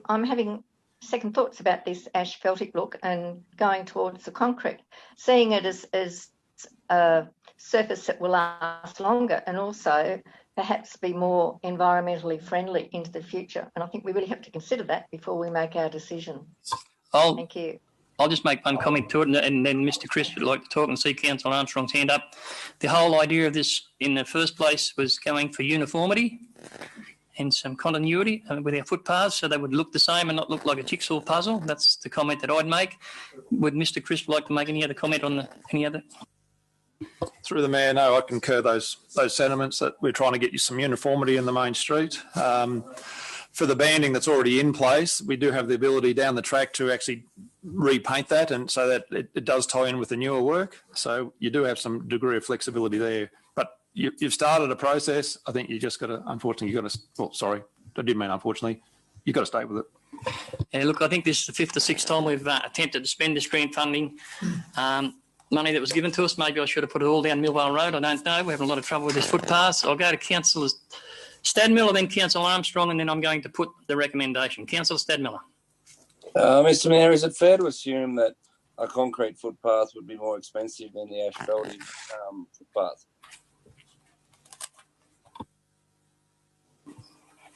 having second thoughts about this asphaltic look and going towards the concrete, seeing it as a surface that will last longer and also perhaps be more environmentally friendly into the future. And I think we really have to consider that before we make our decision. Thank you. I'll just make one comment to it, and then Mr Crisp would like to talk and see Councillor Armstrong's hand up. The whole idea of this in the first place was going for uniformity and some continuity with our footpaths, so they would look the same and not look like a jigsaw puzzle. That's the comment that I'd make. Would Mr Crisp like to make any other comment on any other? Through the Mayor, no, I concur those sentiments that we're trying to get you some uniformity in the main street. For the banding that's already in place, we do have the ability down the track to actually repaint that, and so that it does tie in with the newer work. So you do have some degree of flexibility there. But you've started a process. I think you just got to, unfortunately, I did mean unfortunately, you've got to stay with it. Yeah, look, I think this is the fifth or sixth time we've attempted to spend this grant funding. Money that was given to us, maybe I should have put it all down Millvale Road. I don't know. We're having a lot of trouble with this footpath. I'll go to Councillor Stadmiller, then Councillor Armstrong, and then I'm going to put the recommendation. Councillor Stadmiller. Mr Mayor, is it fair to assume that a concrete footpath would be more expensive than the asphaltic footpath?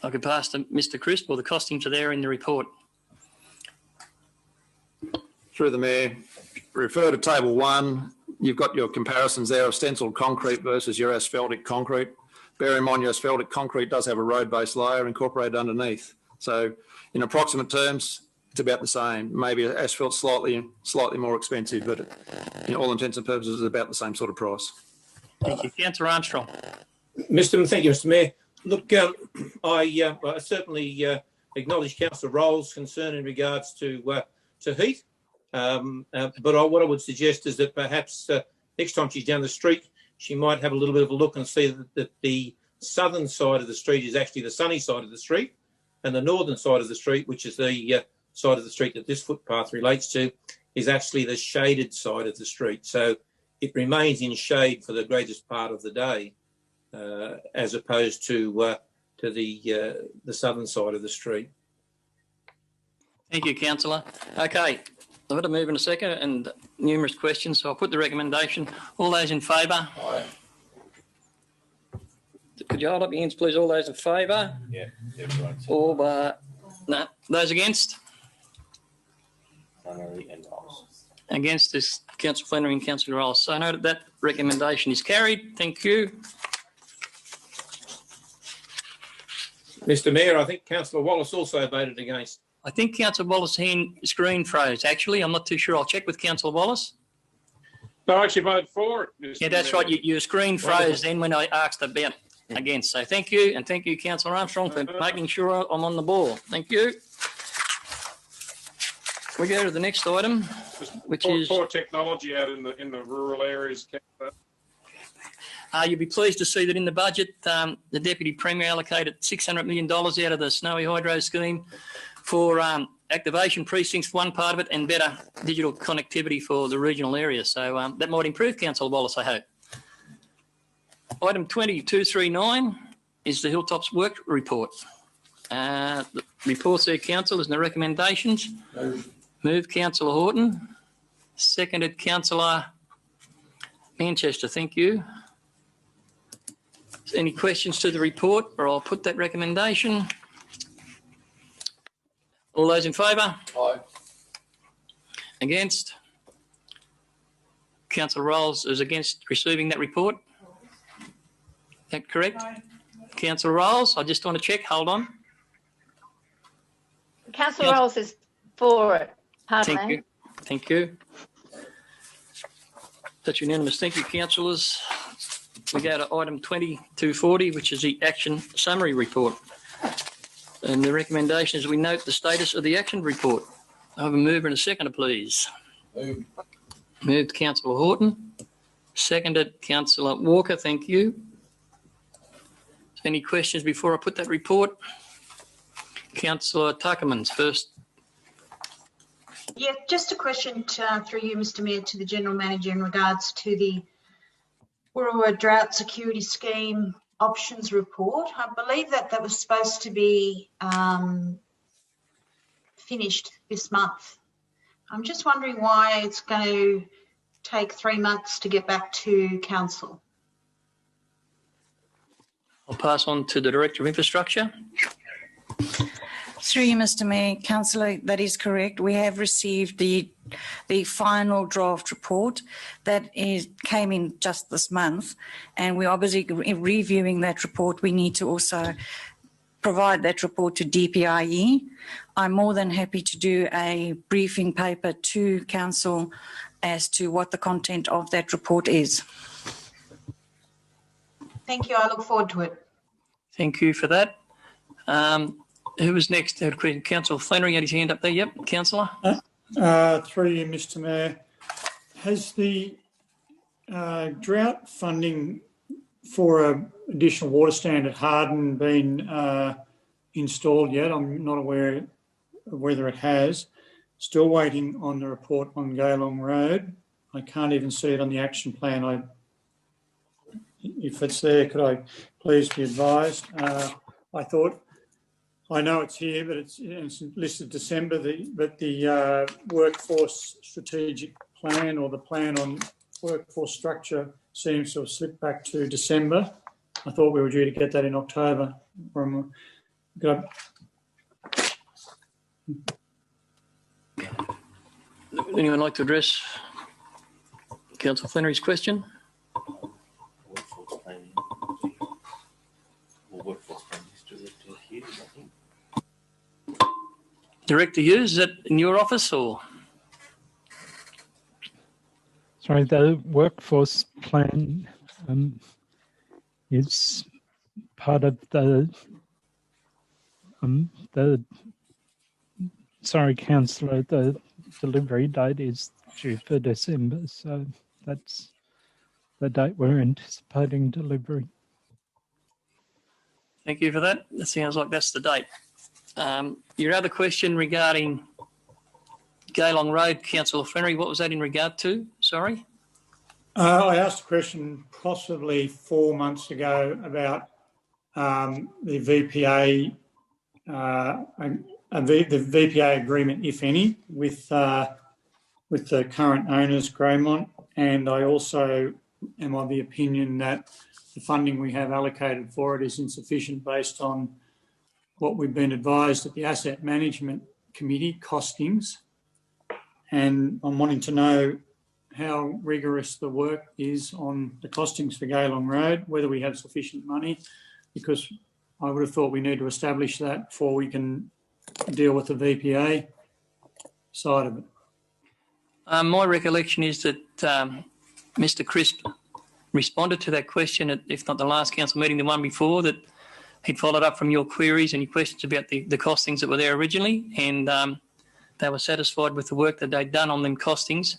I could pass to Mr Crisp, or the costings are there in the report. Through the Mayor, refer to table 1. You've got your comparisons there of stenciled concrete versus your asphaltic concrete. Bear in mind your asphaltic concrete does have a road-based layer incorporated underneath. So in approximate terms, it's about the same. Maybe asphalt slightly more expensive, but in all intents and purposes, it's about the same sort of price. Thank you. Councillor Armstrong. Thank you, Mr Mayor. Look, I certainly acknowledge Councillor Rolls' concern in regards to heat. But what I would suggest is that perhaps next time she's down the street, she might have a little bit of a look and see that the southern side of the street is actually the sunny side of the street, and the northern side of the street, which is the side of the street that this footpath relates to, is actually the shaded side of the street. So it remains in shade for the greatest part of the day, as opposed to the southern side of the street. Thank you, Councillor. Okay. I've got to move in a second, and numerous questions, so I'll put the recommendation. All those in favour? Aye. Could you hold up your hands, please? All those in favour? Yeah, right. All no. Those against? Flannery and Rolls. Against is Councillor Flannery and Councillor Rolls. So I know that recommendation is carried. Thank you. Mr Mayor, I think Councillor Wallace also voted against. I think Councillor Wallace's screen froze, actually. I'm not too sure. I'll check with Councillor Wallace. No, I actually voted for it, Mr. Yeah, that's Mayor. right. Your screen froze then when I asked about against. So thank you, and thank you, Councillor Armstrong, for making sure I'm on the ball. Thank you. We go to the next item, which is poor technology out in the rural areas. you'll be pleased to see that in the budget, the Deputy Premier allocated $600 million out of the Snowy Hydro scheme for activation precincts, one part of it, and better digital connectivity for the regional area. So that might improve, Councillor Wallace, I hope. Item 2239 is the Hilltops work report. The reports there, councillors, and the recommendations. Moved Councillor Horton. Seconded Councillor Manchester. Thank you. Any questions to the report, or I'll put that recommendation. All those in favour? Aye. Against? Councillor Rolls is against receiving that report. Is that correct? Aye. Councillor Rolls, I just want to check. Hold on. Councillor Rolls is for it. Pardon Thank me. you. Thank you. That's unanimous. Thank you, councillors. We go to item 2240, which is the action summary report. And the recommendation is we note the status of the action report. I have a mover and a seconder, please. Moved Councillor Horton. Seconded Councillor Walker. Thank you. Any questions before I put that report? Councillor Tuckerman's first. Yeah, just a question through you, Mr Mayor, to the General Manager in regards to the BOOROWA Drought Security Scheme options report. I believe that was supposed to be finished this month. I'm just wondering why it's going to take 3 months to get back to council. I'll pass on to the Director of Infrastructure. Through you, Mr Mayor, Councillor, that is correct. We have received the final draft report that came in just this month, and we're obviously reviewing that report. We need to also provide that report to DPIE. I'm more than happy to do a briefing paper to Council as to what the content of that report is. Thank you. I look forward to it. Thank you for that. Who was next? Councillor Flannery had his hand up there. Yep, Councillor. Through you, Mr Mayor. Has the drought funding for an additional water stand at Harden been installed yet? I'm not aware of whether it has. Still waiting on the report on Gaylong Road. I can't even see it on the action plan. If it's there, could I please be advised? I know it's here, but it's listed December, but the workforce strategic plan or the plan on workforce structure seems to have slipped back to December. I thought we were due to get that in October. Anyone like to address Councillor Flannery's question? Director Hughes, is that in your office or? Sorry, the workforce plan is part of the sorry, Councillor, the delivery date is due for December, so that's the date we're anticipating delivery. Thank you for that. It sounds like that's the date. Your other question regarding Gaylong Road, Councillor Flannery, what was that in regard to? Sorry? I asked a question possibly 4 months ago about the VPA, the VPA agreement, if any, with the current owners, Greymont, and I also am of the opinion that the funding we have allocated for it is insufficient based on what we've been advised at the Asset Management Committee costings, and I'm wanting to know how rigorous the work is on the costings for Gaylong Road, whether we have sufficient money, because I would have thought we need to establish that before we can deal with the VPA side of it. My recollection is that Mr Crisp responded to that question, if not the last council meeting, the one before, that he'd followed up from your queries and your questions about the costings that were there originally, and they were satisfied with the work that they'd done on them costings,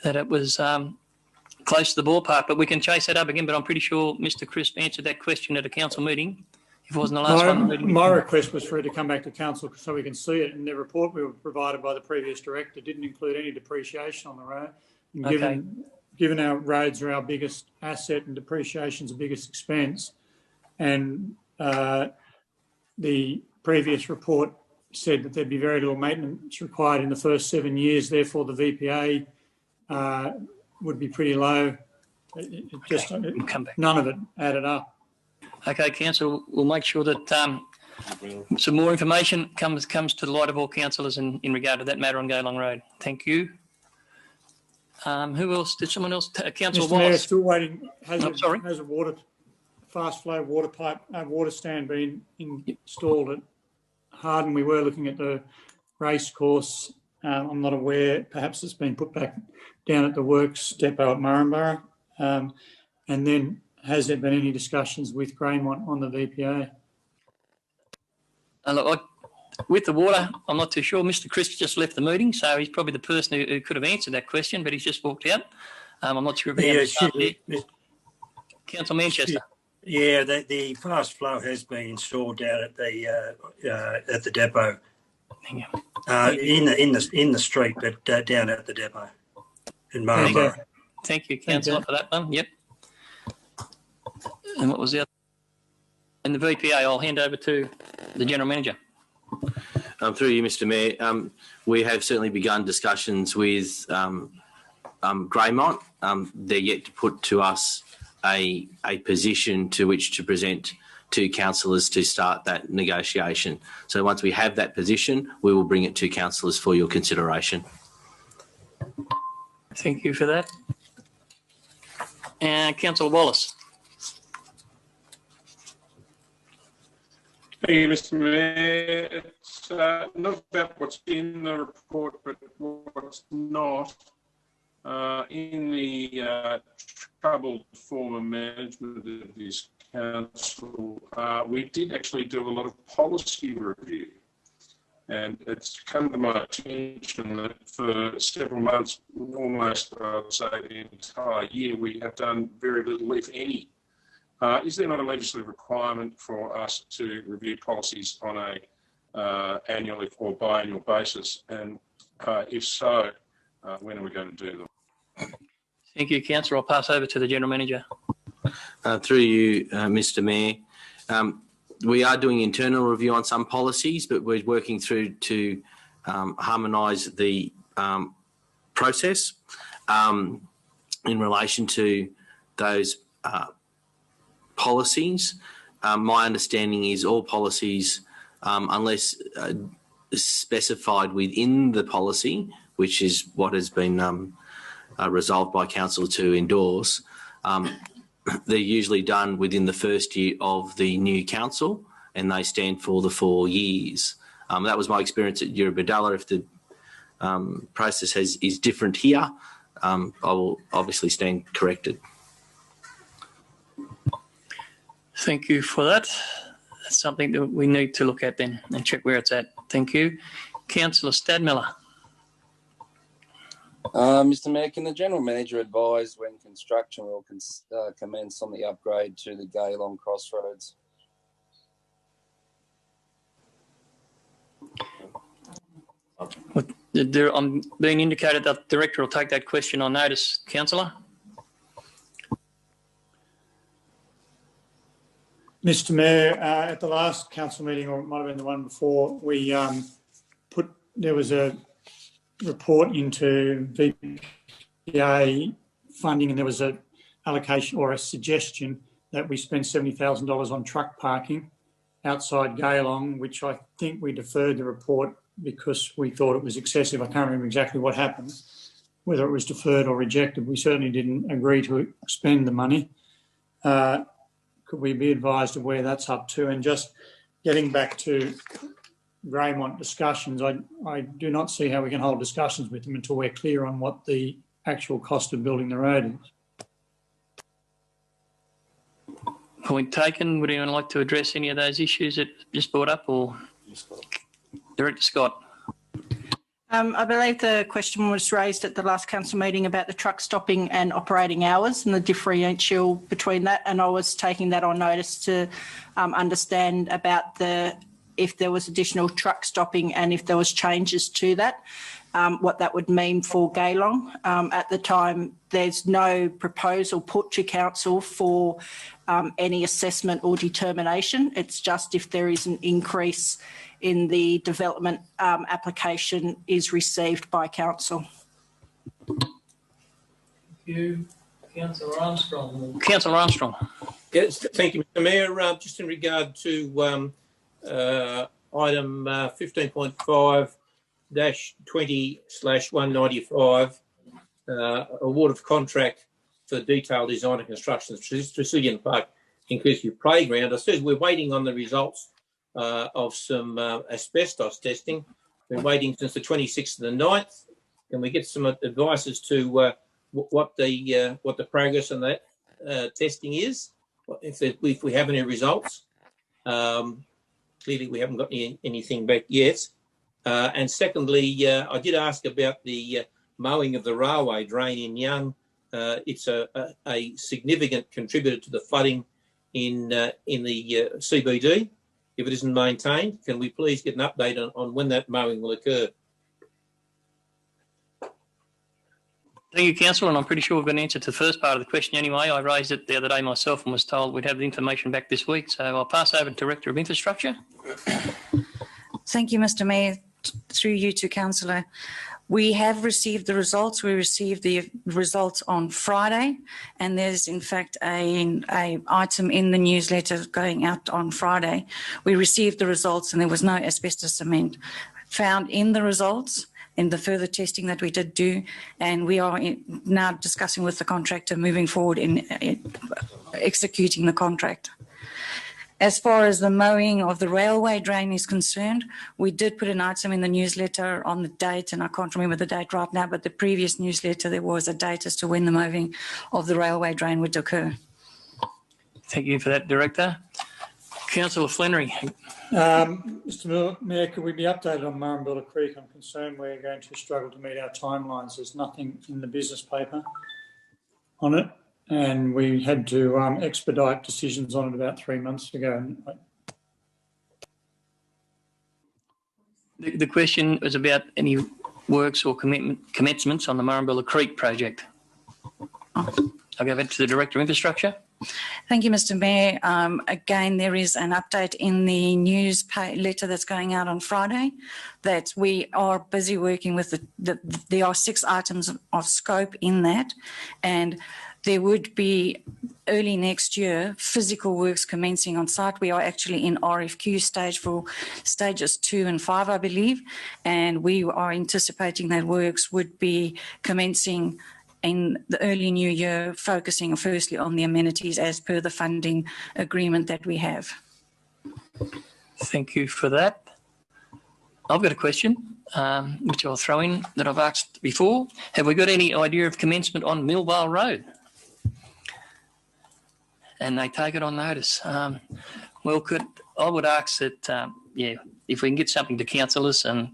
that it was close to the ballpark. But we can chase that up again, but I'm pretty sure Mr Crisp answered that question at a council meeting If it wasn't the last one. My request was for it to come back to council so we can see it, and the report we were provided by the previous director didn't include any depreciation on the road. And given our roads are our biggest asset and depreciation's the biggest expense, and the previous report said that there'd be very little maintenance required in the first 7 years, therefore the VPA would be pretty low. None of it added up. Okay, council, we'll make sure that some more information comes to the light of all councillors in regard to that matter on Gaylong Road. Thank you. Who else? Did someone else? Councillor Mr. Mayor, Wallace. still waiting. Has a fast flow water pipe, water stand been installed at Harden? We were looking at the race course. I'm not aware. Perhaps it's been put back down at the works depot at Murrumbara. And then, has there been any discussions with Greymont on the VPA? Look, with the water, I'm not too sure. Mr. Crisp just left the meeting, so he's probably the person who could have answered that question, but he's just walked out. I'm not sure if he has Councillor Manchester. Yeah, the fast flow has been installed down at the depot. In the street, but down at the depot in Murrumbara. Thank you, Councillor, for that one. Yep. And what was the other? And the VPA, I'll hand over to the General Manager. Through you, Mr. Mayor, we have certainly begun discussions with Greymont. They're yet to put to us a position to which to present to councillors to start that negotiation. So once we have that position, we will bring it to councillors for your consideration. Thank you for that. Councillor Wallace. Thank you, Mr. Mayor. It's not about what's in the report, but what's not. In the troubled former management of this council, we did actually do a lot of policy review. And it's come to my attention that for several months, almost I would say the entire year, we have done very little, if any. Is there not a legislative requirement for us to review policies on a annual or biannual basis? And if so, when are we going to do them? Thank you, Councillor. I'll pass over to the General Manager. Through you, Mr. Mayor. We are doing internal review on some policies, but we're working through to harmonise the process in relation to those policies. My understanding is all policies, unless specified within the policy, which is what has been resolved by council to endorse, they're usually done within the first year of the new council, and they stand for the 4 years. That was my experience at Eurobadalla. If the process is different here, I will obviously stand corrected. Thank you for that. That's something that we need to look at then and check where it's at. Thank you. Councillor Stadmiller. Mr. Mayor, can the General Manager advise when construction will commence on the upgrade to the Gaylong Crossroads? I'm being indicated that the Director will take that question on notice. Councillor? Mr. Mayor, at the last council meeting, or it might have been the one before, we there was a report into VPA funding, and there was an allocation or a suggestion that we spend $70,000 on truck parking outside Gaylong, which I think we deferred the report because we thought it was excessive. I can't remember exactly what happened, whether it was deferred or rejected. We certainly didn't agree to spend the money. Could we be advised of where that's up to? And just getting back to Greymont discussions, I do not see how we can hold discussions with them until we're clear on what the actual cost of building the road is. Point taken. Would anyone like to address any of those issues that just brought up, or Director Scott? I believe the question was raised at the last council meeting about the truck stopping and operating hours and the differential between that, and I was taking that on notice to understand about if there was additional truck stopping and if there was changes to that, what that would mean for Geelong. At the time, there's no proposal put to council for any assessment or determination. It's just if there is an increase in the development application is received by council. Thank you. Councillor Armstrong. Councillor Armstrong. Yes, thank you, Mr Mayor. Just in regard to item 15.5-20/195, award of contract for detailed design and construction of Tresillian Park Inclusive Playground. I said we're waiting on the results of some asbestos testing. Been waiting since the 26th of the 9th. Can we get some advice as to what the progress on that testing is? If we have any results? Clearly, we haven't got anything back yet. And secondly, I did ask about the mowing of the railway drain in Young. It's a significant contributor to the flooding in the CBD. If it isn't maintained, can we please get an update on when that mowing will occur? Thank you, Councillor, and I'm pretty sure we've got an answer to the first part of the question anyway. I raised it the other day myself and was told we'd have the information back this week. So I'll pass over to Director of Infrastructure. Thank you, Mr Mayor. Through you to Councillor. We have received the results. We received the results on Friday, and there's in fact a item in the newsletter going out on Friday. We received the results and there was no asbestos cement found in the results in the further testing that we did do, and we are now discussing with the contractor moving forward in executing the contract. As far as the mowing of the railway drain is concerned, we did put an item in the newsletter on the date, and I can't remember the date right now, but the previous newsletter there was a date as to when the mowing of the railway drain would occur. Thank you for that, Director. Councillor Flannery. Mr Mayor, could we be updated on Murrumbilla Creek? I'm concerned we're going to struggle to meet our timelines. There's nothing in the business paper on it, and we had to expedite decisions on it about 3 months ago. The question was about any works or commencements on the Murrumbilla Creek project. I'll go back to the Director of Infrastructure. Thank you, Mr Mayor. Again, there is an update in the newsletter that's going out on Friday that we are busy working with there are 6 items of scope in that, and there would be early next year physical works commencing on site. We are actually in RFQ stage for stages 2 and 5, I believe, and we are anticipating that works would be commencing in the early new year, focusing firstly on the amenities as per the funding agreement that we have. Thank you for that. I've got a question, which I'll throw in that I've asked before. Have we got any idea of commencement on Millvale Road? And they take it on notice. I would ask that, if we can get something to councillors and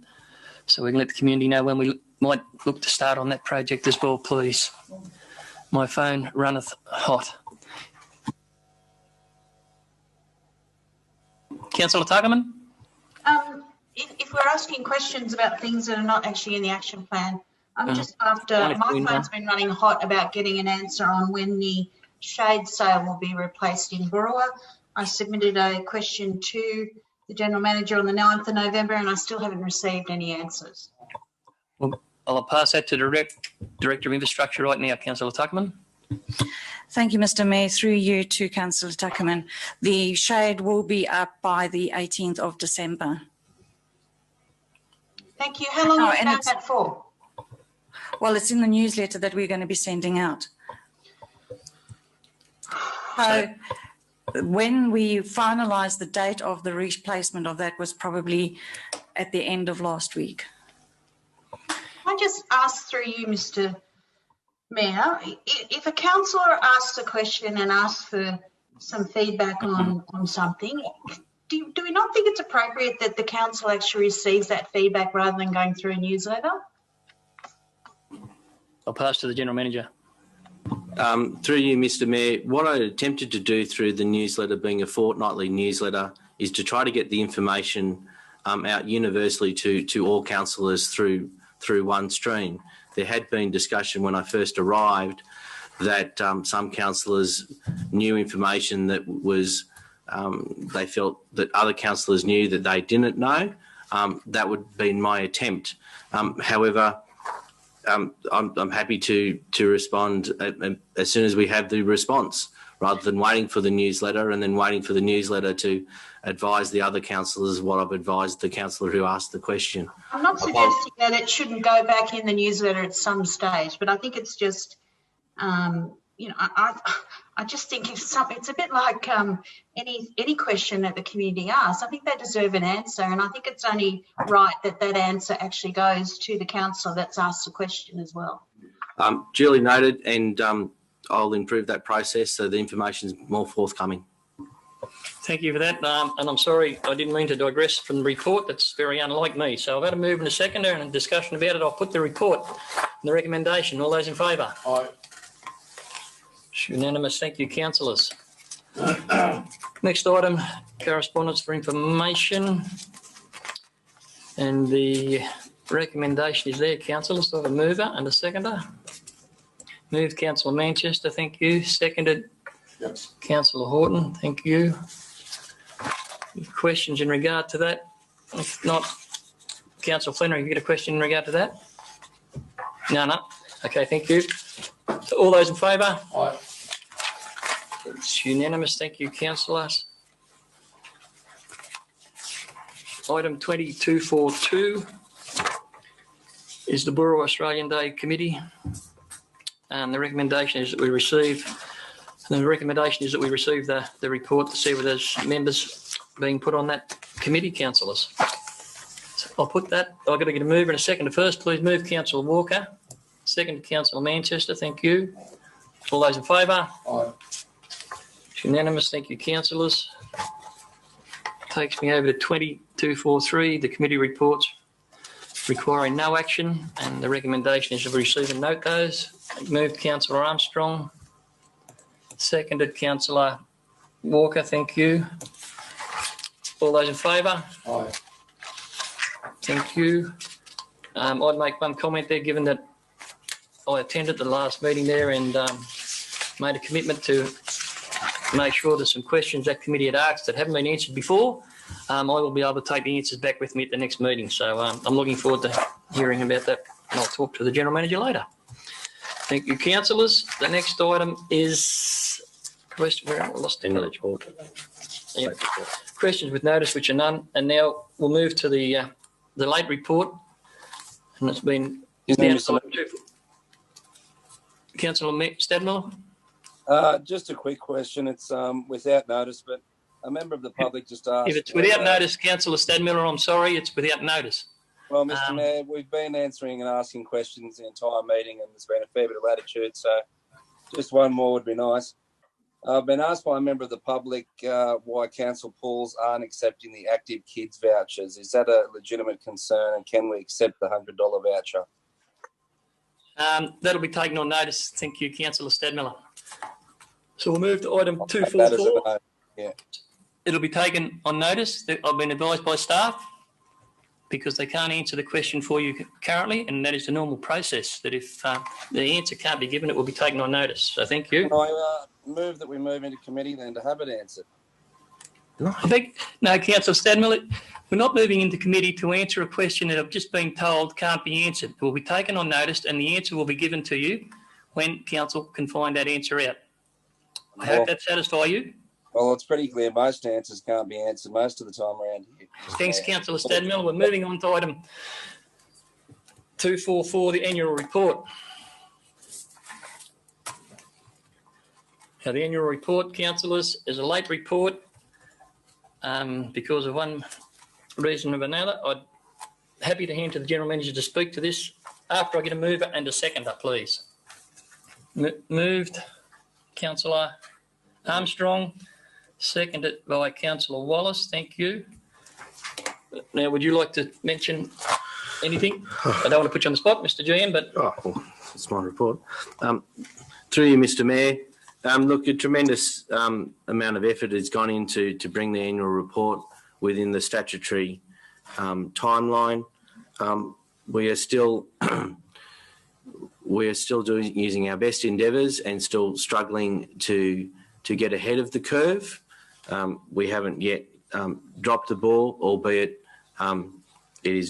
so we can let the community know when we might look to start on that project as well, please. My phone runneth hot. Councillor Tuckerman? If we're asking questions about things that are not actually in the action plan, I'm just after, my phone's been running hot about getting an answer on when the shade sail will be replaced in BOOROWA. I submitted a question to the General Manager on the 9th of November and I still haven't received any answers. Well, I'll pass that to Director of Infrastructure right now, Councillor Tuckerman. Thank you, Mr Mayor. Through you to Councillor Tuckerman. The shade will be up by the 18th of December. Thank you. How long have you done that for? Well, it's in the newsletter that we're going to be sending out. So when we finalised the date of the replacement of that was probably at the end of last week. I just ask through you, Mr Mayor, if a councillor asks a question and asks for some feedback on something, do we not think it's appropriate that the council actually receives that feedback rather than going through a newsletter? I'll pass to the General Manager. Through you, Mr. Mayor, what I attempted to do through the newsletter, being a fortnightly newsletter, is to try to get the information out universally to all councillors through one stream. There had been discussion when I first arrived that some councillors knew information that was they felt that other councillors knew that they didn't know. That would have been my attempt. However, I'm happy to respond as soon as we have the response, rather than waiting for the newsletter and then waiting for the newsletter to advise the other councillors what I've advised the councillor who asked the question. I'm not suggesting that it shouldn't go back in the newsletter at some stage, but I think it's just, you know, I just think it's a bit like any question that the community asks. I think they deserve an answer, and I think it's only right that that answer actually goes to the councillor that's asked the question as well. Duly noted, and I'll improve that process so the information is more forthcoming. Thank you for that. And I'm sorry, I didn't mean to digress from the report. That's very unlike me. So I've had a move and a seconder and a discussion about it. I'll put the report and the recommendation. All those in favour? Aye. It's unanimous. Thank you, councillors. Next item, correspondence for information. And the recommendation is there, councillors. Do I have a mover and a seconder? Moved, Councillor Manchester. Thank you. Seconded, yes. Councillor Horton. Thank you. Any questions in regard to that? If not, Councillor Flannery, you get a question in regard to that? No. Okay, thank you. So all those in favour? Aye. It's unanimous. Thank you, councillors. Item 2242 is the BOOROWA Australian Day Committee. And the recommendation is that we receive the report to see whether there's members being put on that committee, councillors. So I'll put that. I've got to get a mover and a seconder first. Please move, Councillor Walker. Second, Councillor Manchester. Thank you. All those in favour? Aye. It's unanimous. Thank you, councillors. Takes me over to 2243, the committee reports requiring no action, and the recommendation is to receive and note those. Moved, Councillor Armstrong. Seconded, Councillor Walker. Thank you. All those in favour? Aye. Thank you. I'd make one comment there, given that I attended the last meeting there and made a commitment to make sure there's some questions that committee had asked that haven't been answered before. I will be able to take the answers back with me at the next meeting. So I'm looking forward to hearing about that, and I'll talk to the General Manager later. Thank you, councillors. The next item is question. Where I lost the report. Yep. Questions with notice, which are none, and now we'll move to the late report, and it's been. Councillor Stadmiller. Just a quick question. It's without notice, but a member of the public just asked. If it's without notice, Councillor Stadmiller, I'm sorry, it's without notice. Well, Mr. Mayor, we've been answering and asking questions the entire meeting, and there's been a fair bit of latitude, so just one more would be nice. I've been asked by a member of the public why council pools aren't accepting the active kids vouchers. Is that a legitimate concern, and can we accept the $100 voucher? That'll be taken on notice. Thank you, Councillor Stadmiller. So we'll move to item 244. Yeah. It'll be taken on notice. I've been advised by staff, because they can't answer the question for you currently, and that is the normal process, that if the answer can't be given, it will be taken on notice. So thank you. I move that we move into committee then to have it answered. No, Councillor Stadmiller, we're not moving into committee to answer a question that I've just been told can't be answered. It will be taken on notice, and the answer will be given to you when council can find that answer out. I hope that satisfies you. Well, it's pretty clear most answers can't be answered most of the time around here. Thanks, Councillor Stadmiller. We're moving on to item 244, the annual report. Now, the annual report, councillors, is a late report because of one reason or another. I'm happy to hand to the General Manager to speak to this after I get a mover and a seconder, please. Moved, Councillor Armstrong. Seconded by Councillor Wallace. Thank you. Now, would you like to mention anything? I don't want to put you on the spot, Mr. GM, but... Oh, well, it's my report. Through you, Mr. Mayor. Look, a tremendous amount of effort has gone into to bring the annual report within the statutory timeline. We are still using our best endeavours and still struggling to get ahead of the curve. We haven't yet dropped the ball, albeit it is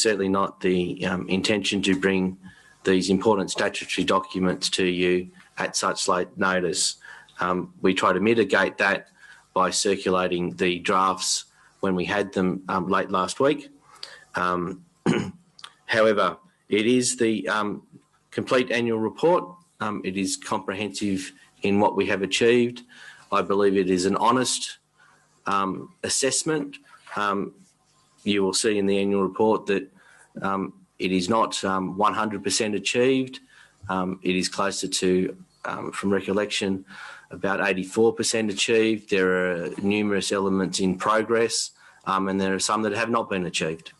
certainly not the intention to bring these important statutory documents to you at such late notice. We try to mitigate that by circulating the drafts when we had them late last week. However, it is the complete annual report. It is comprehensive in what we have achieved. I believe it is an honest assessment. You will see in the annual report that it is not 100% achieved. It is closer to, from recollection, about 84% achieved. There are numerous elements in progress, and there are some that have not been achieved.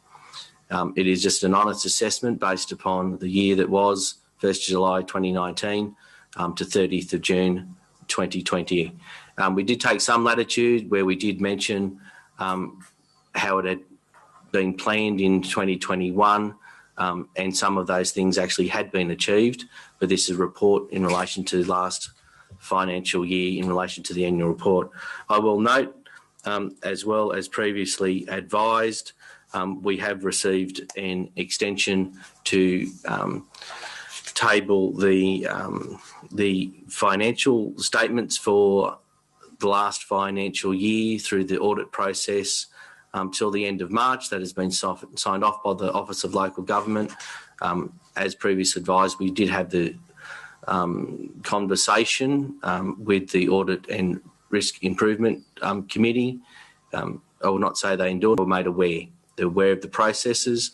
It is just an honest assessment based upon the year that was 1st July 2019 to 30th of June 2020. We did take some latitude where we did mention how it had been planned in 2021, and some of those things actually had been achieved, but this is a report in relation to last financial year in relation to the annual report. I will note, as well as previously advised, we have received an extension to table the financial statements for the last financial year through the audit process till the end of March. That has been signed off by the Office of Local Government. As previously advised, we did have the conversation with the Audit and Risk Improvement Committee. I will not say they endorsed or made aware. They're aware of the processes,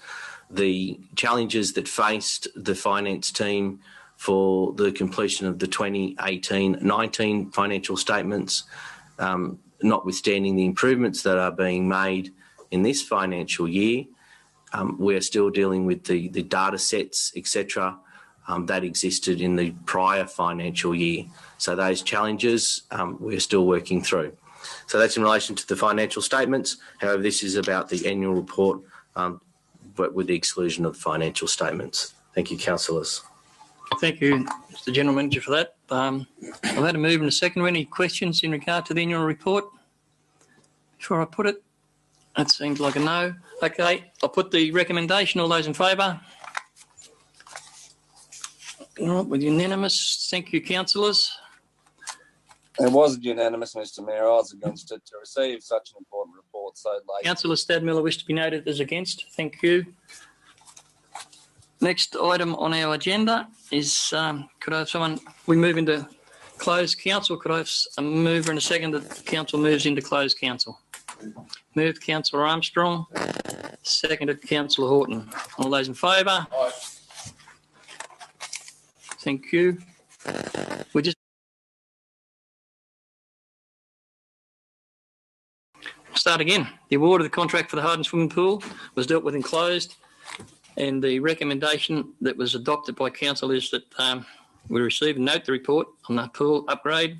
the challenges that faced the finance team for the completion of the 2018-19 financial statements, notwithstanding the improvements that are being made in this financial year. We're still dealing with the data sets, etc., that existed in the prior financial year. So those challenges we're still working through. So that's in relation to the financial statements. However, this is about the annual report, but with the exclusion of the financial statements. Thank you, councillors. Thank you, Mr. General Manager, for that. I've had a move and a second. Any questions in regard to the annual report? Before I put it, that seems like a no. Okay, I'll put the recommendation. All those in favour? All right, with unanimous. Thank you, councillors. It wasn't unanimous, Mr. Mayor. I was against it to receive such an important report so late. Councillor Stadmiller wished to be noted as against. Thank you. Next item on our agenda is, could I have someone, we move into closed council. Could I have a mover and a second that council moves into closed council? Moved Councillor Armstrong, seconded Councillor Horton. All those in favour? Aye. Thank you. We just start again. The award of the contract for the Harden swimming pool was dealt with in closed, and the recommendation that was adopted by council is that we receive and note the report on the pool upgrade,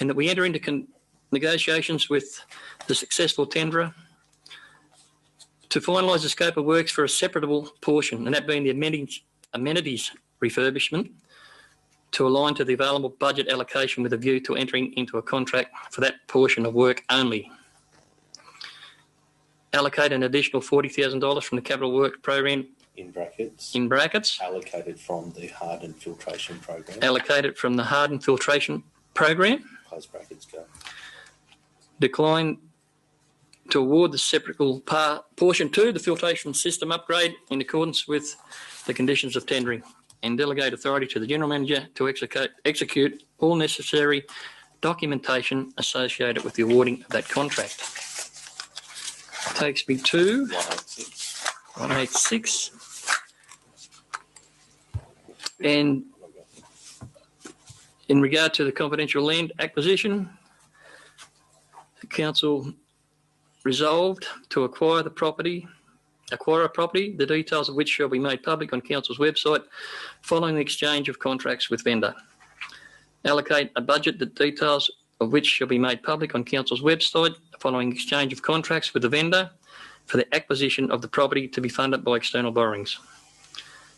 and that we enter into negotiations with the successful tenderer to finalise the scope of works for a separable portion, and that being the amenities refurbishment, to align to the available budget allocation with a view to entering into a contract for that portion of work only. Allocate an additional $40,000 from the capital work program. In brackets. Allocated from the Harden filtration program. Allocated from the Harden filtration program. Close brackets go. Decline to award the separable portion to the filtration system upgrade in accordance with the conditions of tendering, and delegate authority to the General Manager to execute all necessary documentation associated with the awarding of that contract. Takes me to 186. And in regard to the confidential land acquisition, Council resolved to acquire a property, the details of which shall be made public on Council's website following the exchange of contracts with vendor. Allocate a budget, the details of which shall be made public on Council's website following exchange of contracts with the vendor for the acquisition of the property to be funded by external borrowings.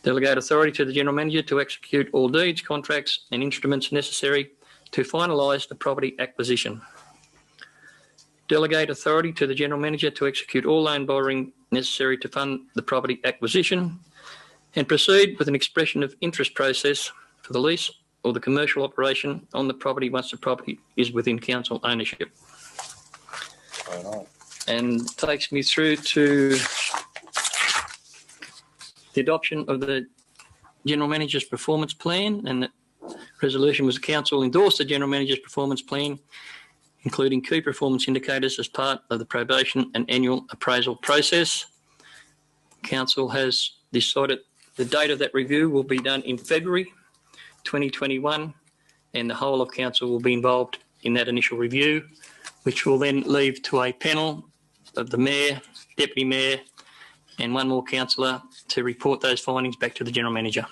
Delegate authority to the General Manager to execute all deeds, contracts and instruments necessary to finalise the property acquisition. Delegate authority to the General Manager to execute all loan borrowing necessary to fund the property acquisition and proceed with an expression of interest process for the lease or the commercial operation on the property once the property is within council ownership. And takes me through to the adoption of the General Manager's performance plan, and the resolution was the council endorsed the General Manager's performance plan, including key performance indicators as part of the probation and annual appraisal process. Council has decided the date of that review will be done in February 2021, and the whole of council will be involved in that initial review, which will then leave to a panel of the Mayor, Deputy Mayor and one more councillor to report those findings back to the General Manager.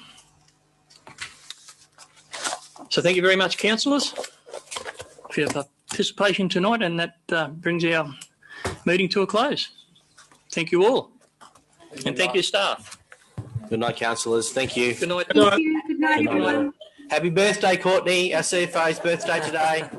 So thank you very much, councillors, for your participation tonight, and that brings our meeting to a close. Thank you all. And thank you, staff. Good night, councillors. Thank you. Good night. Thank you. Good night, everyone. Happy birthday, Courtney, our CFO's birthday today.